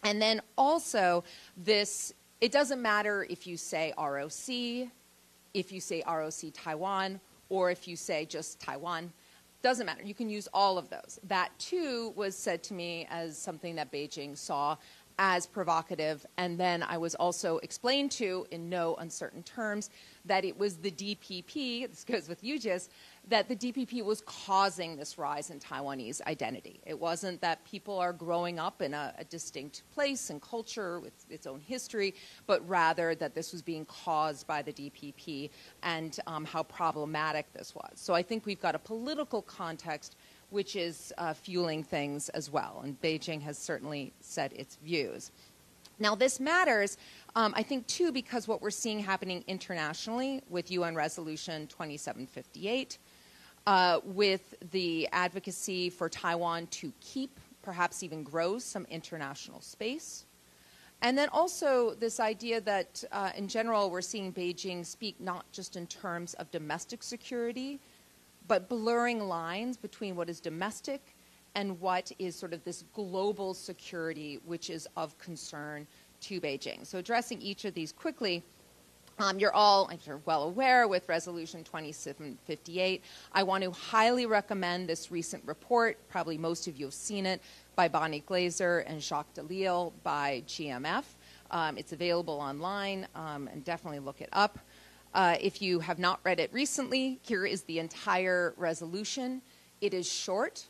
And then also this, it doesn't matter if you say ROC, if you say ROC Taiwan, or if you say just Taiwan. Doesn't matter. You can use all of those. That, too, was said to me as something that Beijing saw as provocative. And then I was also explained to, in no uncertain terms, that it was the DPP, this goes with you, Jis, that the DPP was causing this rise in Taiwanese identity. It wasn't that people are growing up in a distinct place and culture with its own history, but rather that this was being caused by the DPP and how problematic this was. So I think we've got a political context which is fueling things as well, and Beijing has certainly said its views. Now, this matters, I think, too, because what we're seeing happening internationally with UN Resolution 2758, with the advocacy for Taiwan to keep, perhaps even grow, some international space. And then also this idea that, in general, we're seeing Beijing speak not just in terms of domestic security, but blurring lines between what is domestic and what is sort of this global security, which is of concern to Beijing. So addressing each of these quickly, you're all, I'm sure, well aware with Resolution 2758. I want to highly recommend this recent report. Probably most of you have seen it, by Bonnie Glaser and Jacques Delisle by GMF. It's available online, and definitely look it up. If you have not read it recently, here is the entire resolution. It is short.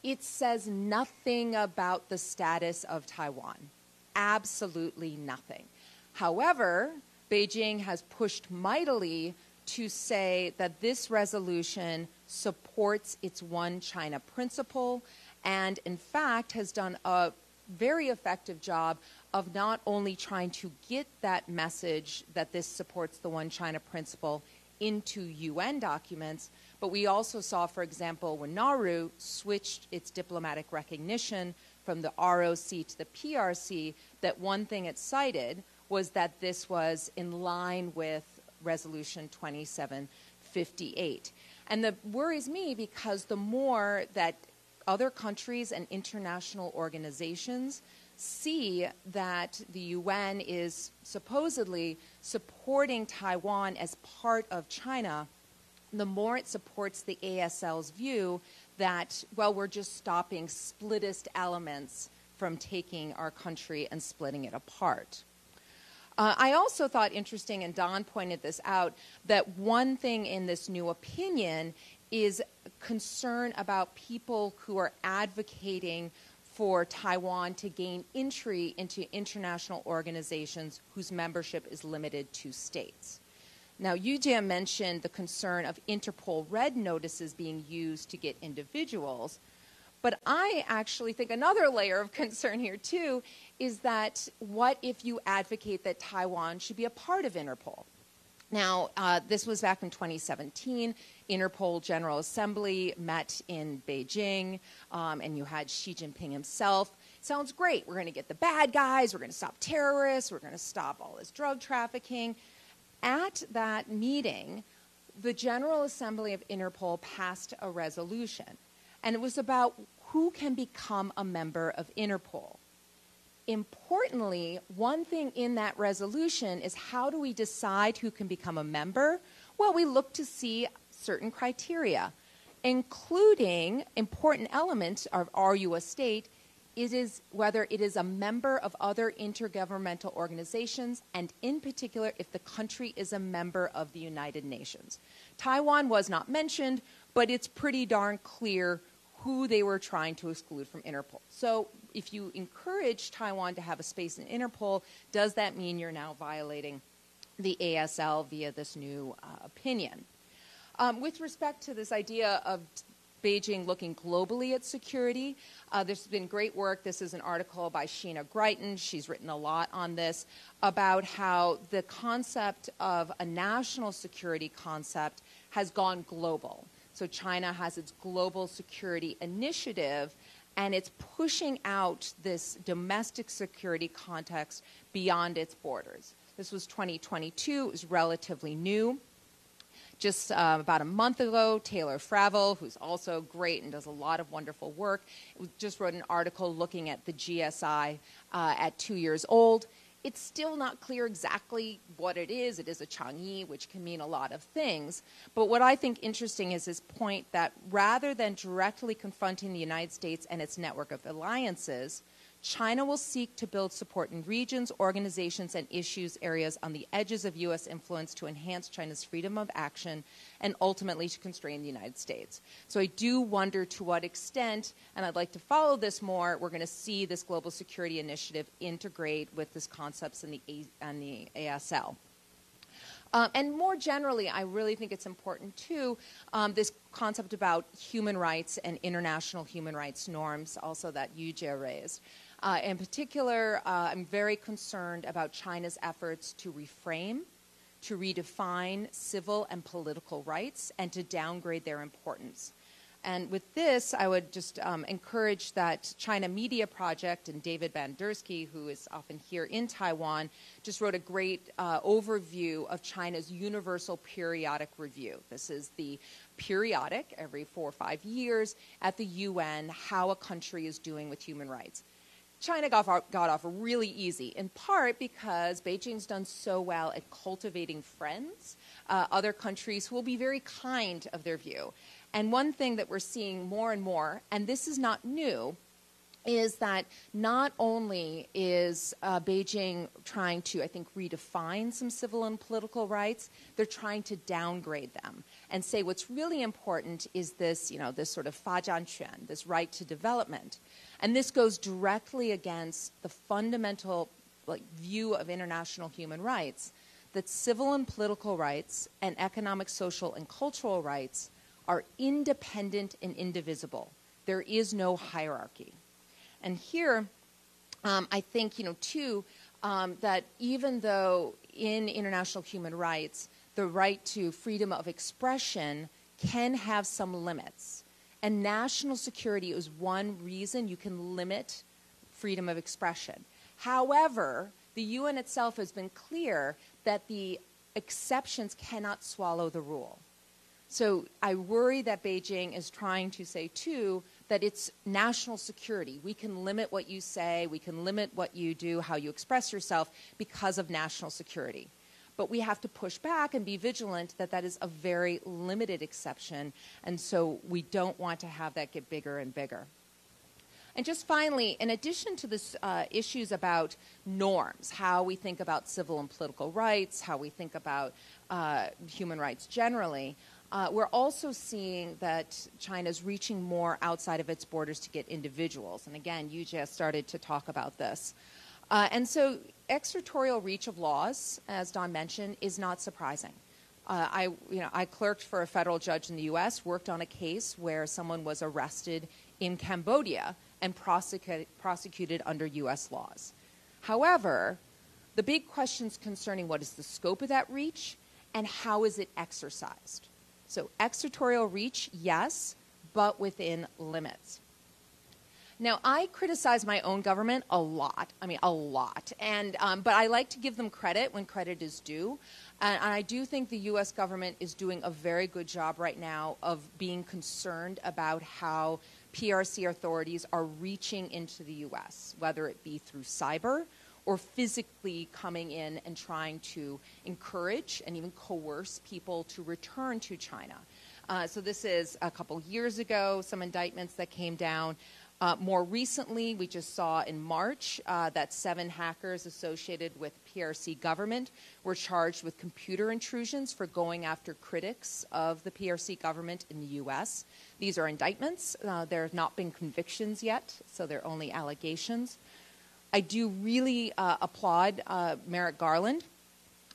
It says nothing about the status of Taiwan. Absolutely nothing. However, Beijing has pushed mightily to say that this resolution supports its one China principle and, in fact, has done a very effective job of not only trying to get that message that this supports the one China principle into UN documents, but we also saw, for example, when Nauru switched its diplomatic recognition from the ROC to the PRC, that one thing it cited was that this was in line with Resolution 2758. And that worries me because the more that other countries and international organizations see that the UN is supposedly supporting Taiwan as part of China, the more it supports the ASL's view that, well, we're just stopping splittist elements from taking our country and splitting it apart. I also thought interesting, and Don pointed this out, that one thing in this new opinion is concern about people who are advocating for Taiwan to gain entry into international organizations whose membership is limited to states. Now, Yujia mentioned the concern of Interpol red notices being used to get individuals, but I actually think another layer of concern here, too, is that what if you advocate that Taiwan should be a part of Interpol? Now, this was back in 2017. Interpol General Assembly met in Beijing, and you had Xi Jinping himself. Sounds great. We're going to get the bad guys. We're going to stop terrorists. We're going to stop all this drug trafficking. At that meeting, the General Assembly of Interpol passed a resolution, and it was about who can become a member of Interpol. Importantly, one thing in that resolution is how do we decide who can become a member? Well, we look to see certain criteria, including important elements of are you a state, it is whether it is a member of other intergovernmental organizations, and in particular, if the country is a member of the United Nations. Taiwan was not mentioned, but it's pretty darn clear who they were trying to exclude from Interpol. So if you encourage Taiwan to have a space in Interpol, does that mean you're now violating the ASL via this new opinion? With respect to this idea of Beijing looking globally at security, there's been great work. This is an article by Sheena Greiton. She's written a lot on this about how the concept of a national security concept has gone global. So China has its global security initiative, and it's pushing out this domestic security context beyond its borders. This was 2022. It was relatively new. Just about a month ago, Taylor Fravel, who's also great and does a lot of wonderful work, just wrote an article looking at the GSI at 2 years old. It's still not clear exactly what it is. It is a Chang'e, which can mean a lot of things. But what I think interesting is his point that rather than directly confronting the United States and its network of alliances, China will seek to build support in regions, organizations, and issues areas on the edges of U.S. influence to enhance China's freedom of action and ultimately to constrain the United States. So I do wonder to what extent, and I'd like to follow this more, we're going to see this global security initiative integrate with these concepts in the ASL. And more generally, I really think it's important, too, this concept about human rights and international human rights norms, also that Yujie raised. In particular, I'm very concerned about China's efforts to reframe, to redefine civil and political rights, and to downgrade their importance. And with this, I would just encourage that China Media Project, and David Bandersky, who is often here in Taiwan, just wrote a great overview of China's Universal Periodic Review. This is the periodic, every 4 or 5 years, at the UN, how a country is doing with human rights. China got off really easy, in part because Beijing's done so well at cultivating friends, other countries who will be very kind of their view. And one thing that we're seeing more and more, and this is not new, is that not only is Beijing trying to, I think, redefine some civil and political rights, they're trying to downgrade them and say what's really important is this, this sort of fajianquan, this right to development. And this goes directly against the fundamental view of international human rights, that civil and political rights and economic, social, and cultural rights are independent and indivisible. There is no hierarchy. And here, I think, too, that even though in international human rights, the right to freedom of expression can have some limits, and national security is one reason you can limit freedom of expression. However, the UN itself has been clear that the exceptions cannot swallow the rule. So I worry that Beijing is trying to say, too, that it's national security. We can limit what you say, we can limit what you do, how you express yourself because of national security. But we have to push back and be vigilant that that is a very limited exception, and so we don't want to have that get bigger and bigger. And just finally, in addition to this issues about norms, how we think about civil and political rights, how we think about human rights generally, we're also seeing that China's reaching more outside of its borders to get individuals. And again, Yujie has started to talk about this. And so extraterritorial reach of laws, as Don mentioned, is not surprising. I clerked for a federal judge in the U.S., worked on a case where someone was arrested in Cambodia and prosecuted under U.S. laws. However, the big questions concerning what is the scope of that reach and how is it exercised. So extraterritorial reach, yes, but within limits. Now, I criticize my own government a lot, and, but I like to give them credit when credit is due. And I do think the U.S. government is doing a very good job right now of being concerned about how PRC authorities are reaching into the U.S., whether it be through cyber or physically coming in and trying to encourage and even coerce people to return to China. So this is a couple years ago, some indictments that came down. More recently, we just saw in March that 7 hackers associated with PRC government were charged with computer intrusions for going after critics of the PRC government in the U.S. These are indictments. There have not been convictions yet, so they're only allegations. I do really applaud Merrick Garland,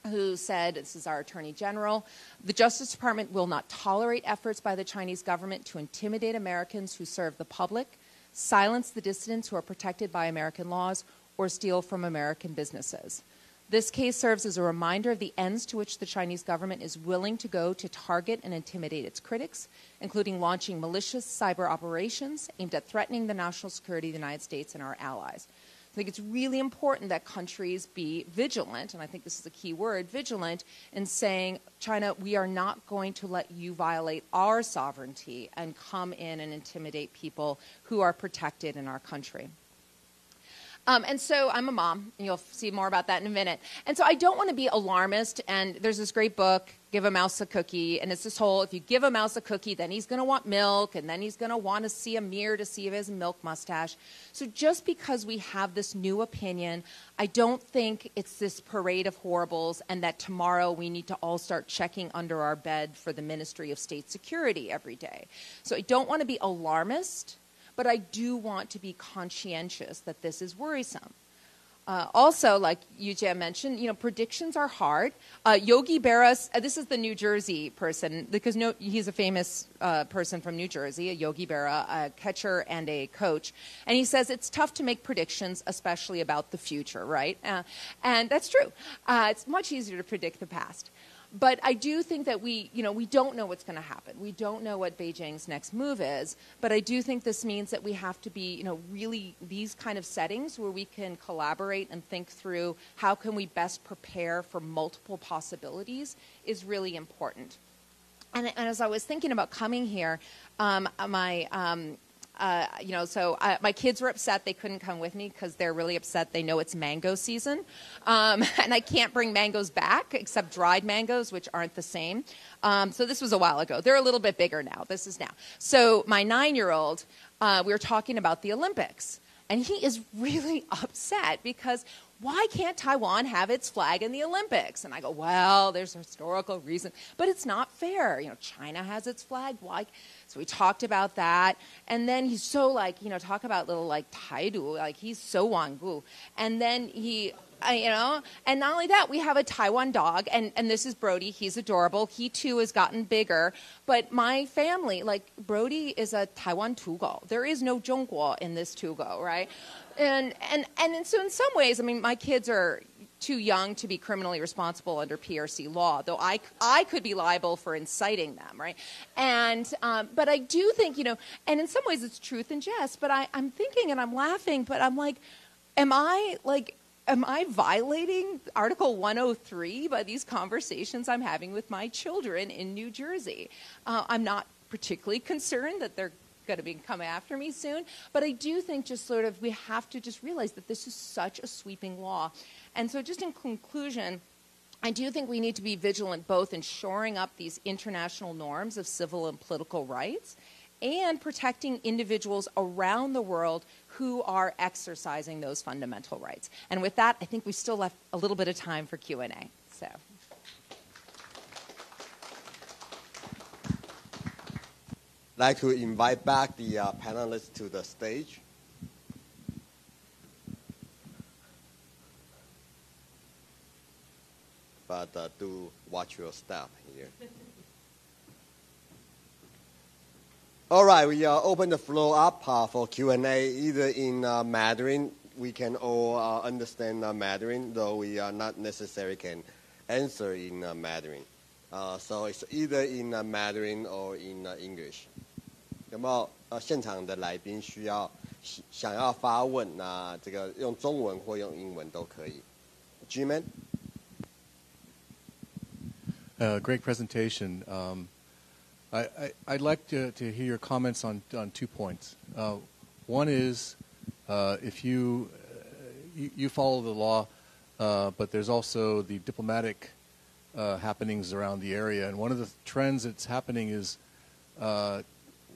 who said, this is our Attorney General, the Justice Department will not tolerate efforts by the Chinese government to intimidate Americans who serve the public, silence the dissidents who are protected by American laws, or steal from American businesses. This case serves as a reminder of the ends to which the Chinese government is willing to go to target and intimidate its critics, including launching malicious cyber operations aimed at threatening the national security of the United States and our allies. I think it's really important that countries be vigilant, and I think this is a key word, vigilant, in saying, China, we are not going to let you violate our sovereignty and come in and intimidate people who are protected in our country. And so I'm a mom, and you'll see more about that in a minute. And so I don't want to be alarmist, and there's this great book, Give a Mouse a Cookie, and it's this whole, if you give a mouse a cookie, then he's going to want milk, and then he's going to want to see a mirror to see if he has a milk mustache. So just because we have this new opinion, I don't think it's this parade of horribles and that tomorrow we need to all start checking under our bed for the Ministry of State Security every day. So I don't want to be alarmist, but I do want to be conscientious that this is worrisome. Also, like Yujie mentioned, predictions are hard. Yogi Berra, this is the New Jersey person, because he's a famous person from New Jersey, a Yogi Berra, a catcher and a coach. And he says it's tough to make predictions, especially about the future, right? And that's true. It's much easier to predict the past. But I do think that we don't know what's going to happen. We don't know what Beijing's next move is. But I do think this means that we have to be, really these kind of settings where we can collaborate and think through how can we best prepare for multiple possibilities is really important. And as I was thinking about coming here, my kids were upset they couldn't come with me because they're really upset. They know it's mango season. And I can't bring mangoes back except dried mangoes, which aren't the same. So this was a while ago. They're a little bit bigger now. This is now. So my 9-year-old, we were talking about the Olympics. And he is really upset because why can't Taiwan have its flag in the Olympics? And I go, well, there's a historical reason. But it's not fair. China has its flag. Why? So we talked about that. And then he's so talk about little Taidu. He's so Wangu. And then he... and not only that, we have a Taiwan dog, and this is Brody. He's adorable. He, too, has gotten bigger. But my family, Brody is a Taiwan Tugo. There is no Zhongguo in this Tugo, right? And so in some ways, my kids are too young to be criminally responsible under PRC law, though I could be liable for inciting them, right? And but I do think, and in some ways it's truth and jest, but I'm thinking and I'm laughing, but I'm like, am I violating Article 103 by these conversations I'm having with my children in New Jersey? I'm not particularly concerned that they're going to come after me soon, but I do think we have to just realize that this is such a sweeping law. And so just in conclusion, I do think we need to be vigilant both in shoring up these international norms of civil and political rights and protecting individuals around the world who are exercising those fundamental rights. And with that, I think we still left a little bit of time for Q&A. So. I'd like to invite back the panelists to the stage. But do watch your step here. All right, we open the floor up for Q&A, either in Mandarin. We can all understand Mandarin, though we not necessarily can answer in Mandarin. So it's either in Mandarin or in English. 有没有现场的来宾想要发问？那这个用中文或用英文都可以。G-Man? Great presentation. I'd like to hear your comments on 2 points. One is if you follow the law, but there's also the diplomatic happenings around the area. And one of the trends that's happening is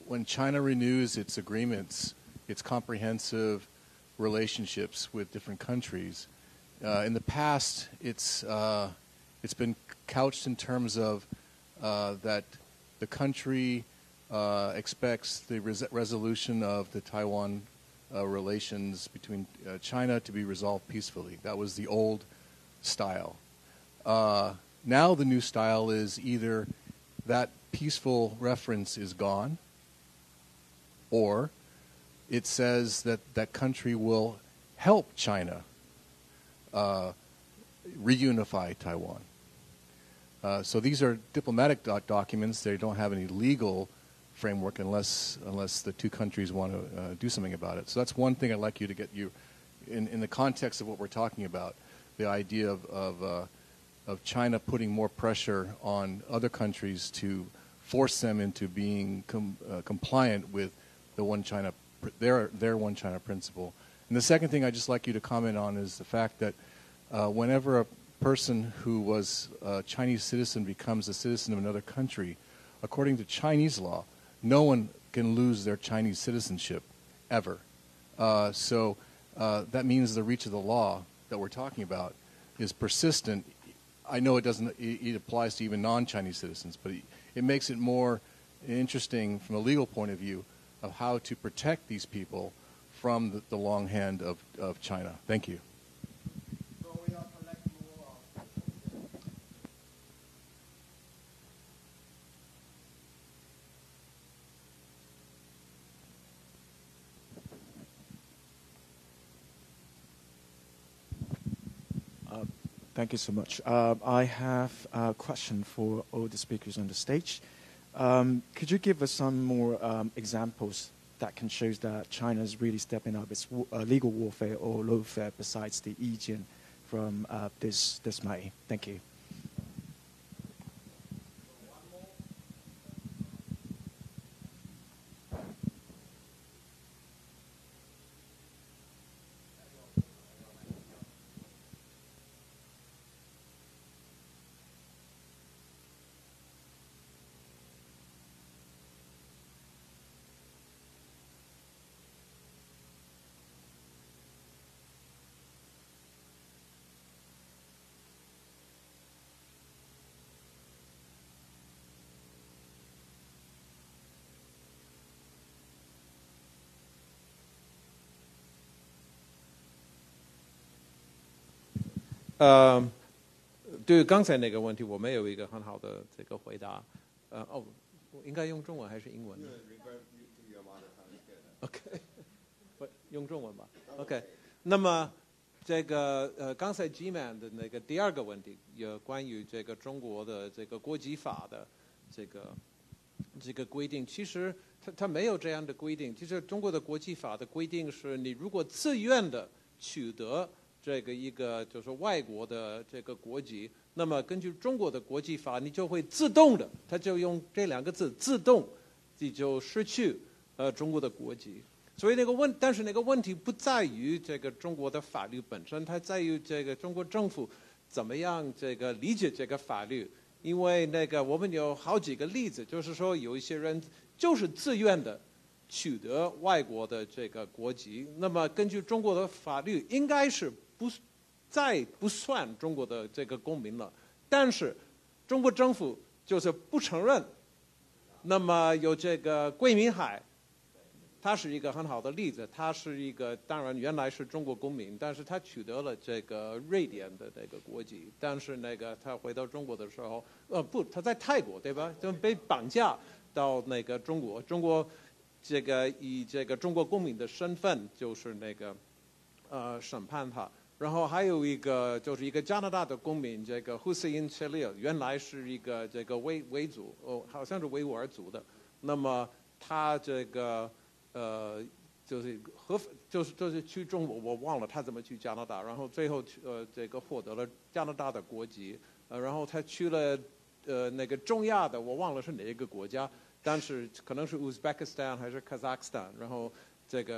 when China renews its agreements, its comprehensive relationships with different countries, in the past it's been couched in terms of that the country expects the resolution of the Taiwan relations between China to be resolved peacefully. That was the old style. Now the new style is either that peaceful reference is gone, or it says that that country will help China reunify Taiwan. So these are diplomatic documents. They don't have any legal framework unless the two countries want to do something about it. So that's one thing I'd like you to get you in the context of what we're talking about, the idea of China putting more pressure on other countries to force them into being compliant with the one China, their one China principle, And the second thing I'd just like you to comment on is the fact that whenever a person who was a Chinese citizen becomes a citizen of another country, according to Chinese law, no one can lose their Chinese citizenship ever. So that means the reach of the law that we're talking about is persistent. I know it doesn't. It applies to even non-Chinese citizens, but it makes it more interesting from a legal point of view of how to protect these people from the long hand of China. Thank you. So we are collecting more. Thank you so much. I have a question for all the speakers on the stage. Could you give us some more examples that can show that China is really stepping up its legal warfare or lawfare besides the Yijian from this May? Thank you. Um, 对于刚才那个问题，我没有一个很好的这个回答。应该用中文还是英文呢 ？OK， 用中文吧。OK， 那么这个刚才 G-Man 的那个第二个问题，有关于这个中国的这个国际法的这个规定，其实它没有这样的规定。其实中国的国际法的规定是，你如果自愿的取得这个一个就是外国的这个国籍，那么根据中国的国际法，你就会自动的，它就用这两个字自动，你就失去中国的国籍。所以但是那个问题不在于这个中国的法律本身，它在于这个中国政府怎么样这个理解这个法律。因为我们有好几个例子，就是说有一些人就是自愿的取得外国的这个国籍，那么根据中国的法律，应该是再不算中国的这个公民了。但是中国政府就是不承认。那么有这个桂民海，他是一个很好的例子，他是一个当然原来是中国公民，但是他取得了这个瑞典的那个国籍，但是他回到中国的时候，他在泰国对吧？就被绑架到中国，中国以这个中国公民的身份就是审判他。然后还有一个就是一个加拿大的公民，这个 Hussein Chalil 原来是一个这个维族，好像是维吾尔族的。那么他就是去中国，我忘了他怎么去加拿大，然后最后获得了加拿大的国籍，然后他去了中亚的，我忘了是哪一个国家，但是可能是 Uzbekistan 还是 Kazakhstan， 然后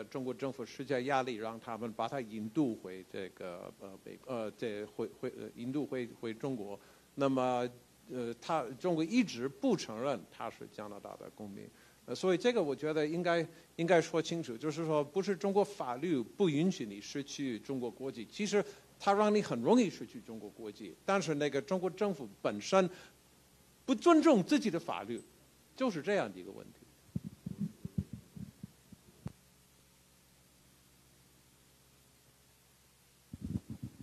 中国政府施加压力，让他们把他引渡回引渡回中国。那么中国一直不承认他是加拿大的公民。所以我觉得应该说清楚，就是说不是中国法律不允许你失去中国国籍，其实它让你很容易失去中国国籍，但是中国政府本身不尊重自己的法律，就是这样的一个问题。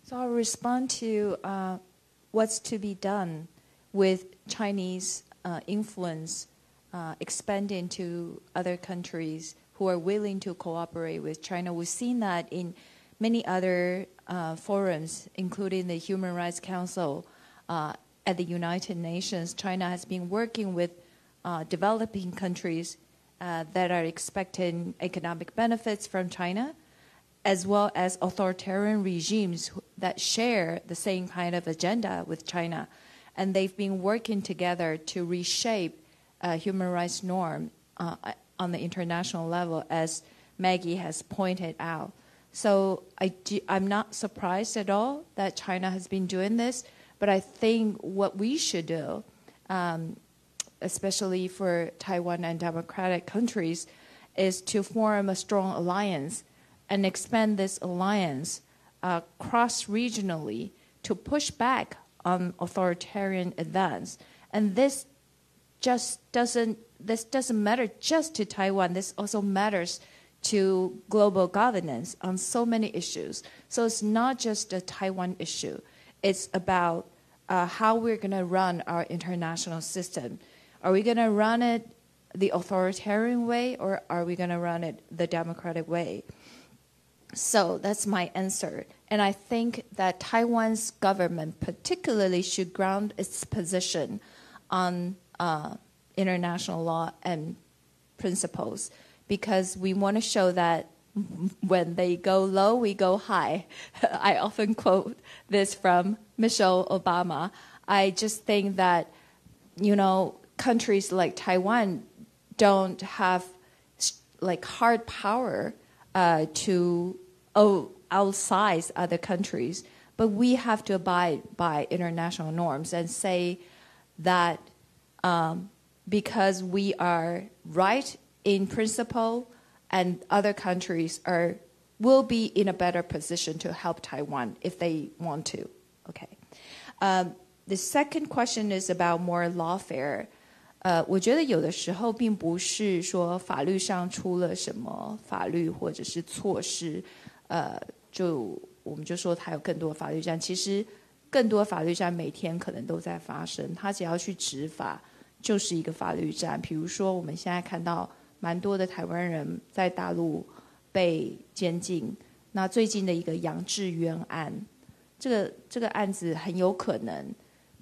So I'll respond to what's to be done with Chinese influence expanding to other countries who are willing to cooperate with China. We've seen that in many other forums, including the Human Rights Council at the United Nations. China has been working with developing countries that are expecting economic benefits from China, as well as authoritarian regimes that share the same kind of agenda with China. And they've been working together to reshape human rights norm on the international level, as Maggie has pointed out. So I'm not surprised at all that China has been doing this, but I think what we should do, especially for Taiwan and democratic countries, is to form a strong alliance and expand this alliance cross-regionally to push back on authoritarian advance. And this doesn't matter just to Taiwan. This also matters to global governance on so many issues. So it's not just a Taiwan issue. It's about how we're going to run our international system. Are we going to run it the authoritarian way, or are we going to run it the democratic way? So that's my answer. And I think that Taiwan's government particularly should ground its position on international law and principles, because we want to show that when they go low, we go high. I often quote this from Michelle Obama. I just think that, countries like Taiwan don't have like hard power to outsize other countries, but we have to abide by international norms and say that because we are right in principle, and other countries will be in a better position to help Taiwan if they want to. Okay. The second question is about more lawfare. 我觉得有的时候并不是说法律上出了什么法律或者是措施，我们就说它有更多法律战。其实更多法律战每天可能都在发生，它只要去执法就是一个法律战。比如说我们现在看到蛮多的台湾人在大陆被监禁，那最近的一个杨志渊案，这个案子很有可能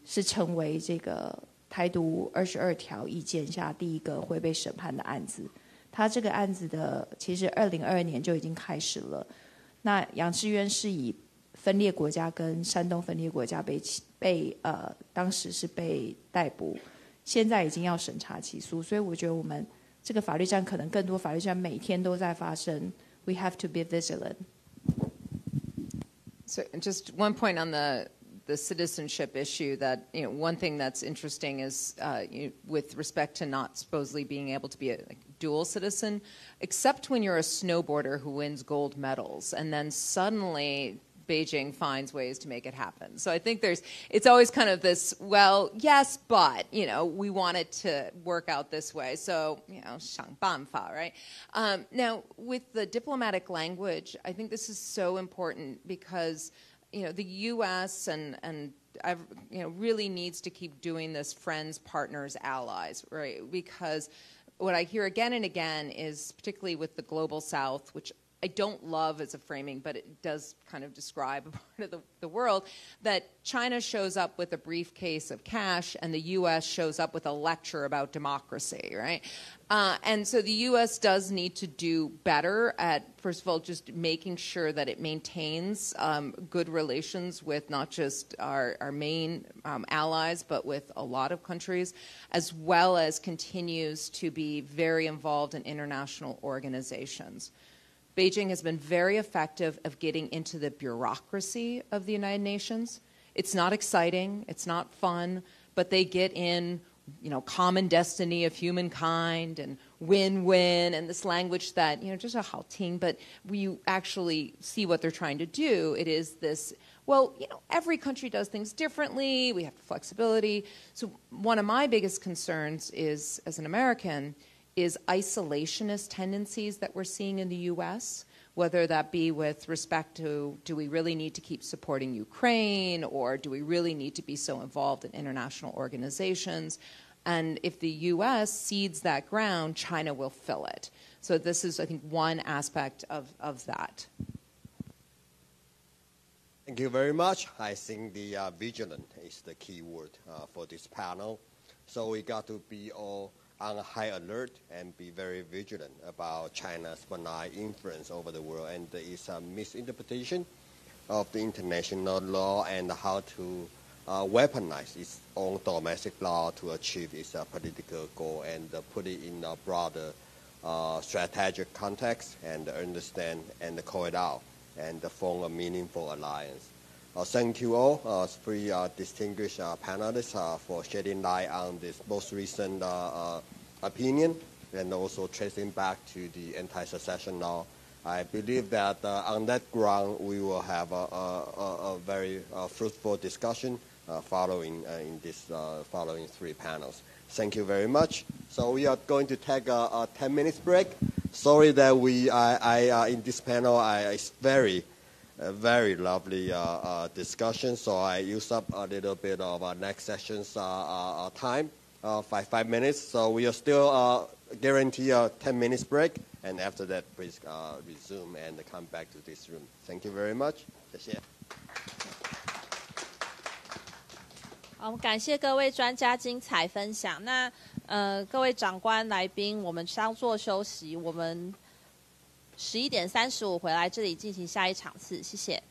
是成为这个台独22条意见下第一个会被审判的案子。他这个案子的其实2022年就已经开始了。那杨志渊是以分裂国家跟山东分裂国家当时是被逮捕，现在已经要审查起诉，所以我觉得我们这个法律战可能更多法律战每天都在发生。We have to be vigilant. So just one point on the citizenship issue, that one thing that's interesting is with respect to not supposedly being able to be a dual citizen, except when you're a snowboarder who wins gold medals, and then suddenly Beijing finds ways to make it happen. So I think it's always kind of this, well, yes, but, we want it to work out this way. So, 想办法, right? Now, with the diplomatic language, I think this is so important because, the U.S. and really needs to keep doing this friends, partners, allies, right? Because what I hear again and again is, particularly with the global South, which I don't love as a framing, but it does kind of describe a part of the world, that China shows up with a briefcase of cash and the U.S. shows up with a lecture about democracy, right? And so the U.S. does need to do better at, first of all, just making sure that it maintains good relations with not just our main allies, but with a lot of countries, as well as continues to be very involved in international organizations. Beijing has been very effective of getting into the bureaucracy of the United Nations. It's not exciting, it's not fun, but they get in, common destiny of humankind and win-win and this language that, just a 好听, but when you actually see what they're trying to do, it is this, well, every country does things differently, we have flexibility. So one of my biggest concerns is, as an American, is isolationist tendencies that we're seeing in the U.S., whether that be with respect to, do we really need to keep supporting Ukraine, or do we really need to be so involved in international organizations? And if the U.S. cedes that ground, China will fill it. So this is, I think, one aspect of that. Thank you very much. I think the vigilant is the key word for this panel. So we got to be all on high alert and be very vigilant about China's benign influence over the world and its misinterpretation of the international law and how to weaponize its own domestic law to achieve its political goal and put it in a broader strategic context and understand and call it out and form a meaningful alliance. Thank you all, three distinguished panelists, for shedding light on this most recent opinion and also tracing back to the anti-secession law. I believe that on that ground we will have a very fruitful discussion following in this following three panels. Thank you very much. So we are going to take a 10 minutes break. Sorry that in this panel it's very lovely discussion, so I use up a little bit of next session's time, 5 minutes. So we are still guarantee a 10 minutes break, and after that, please resume and come back to this room. Thank you very much. 谢谢。好，我们感谢各位专家精彩分享。那各位长官来宾，我们稍作休息，我们11点35回来这里进行下一场次，谢谢。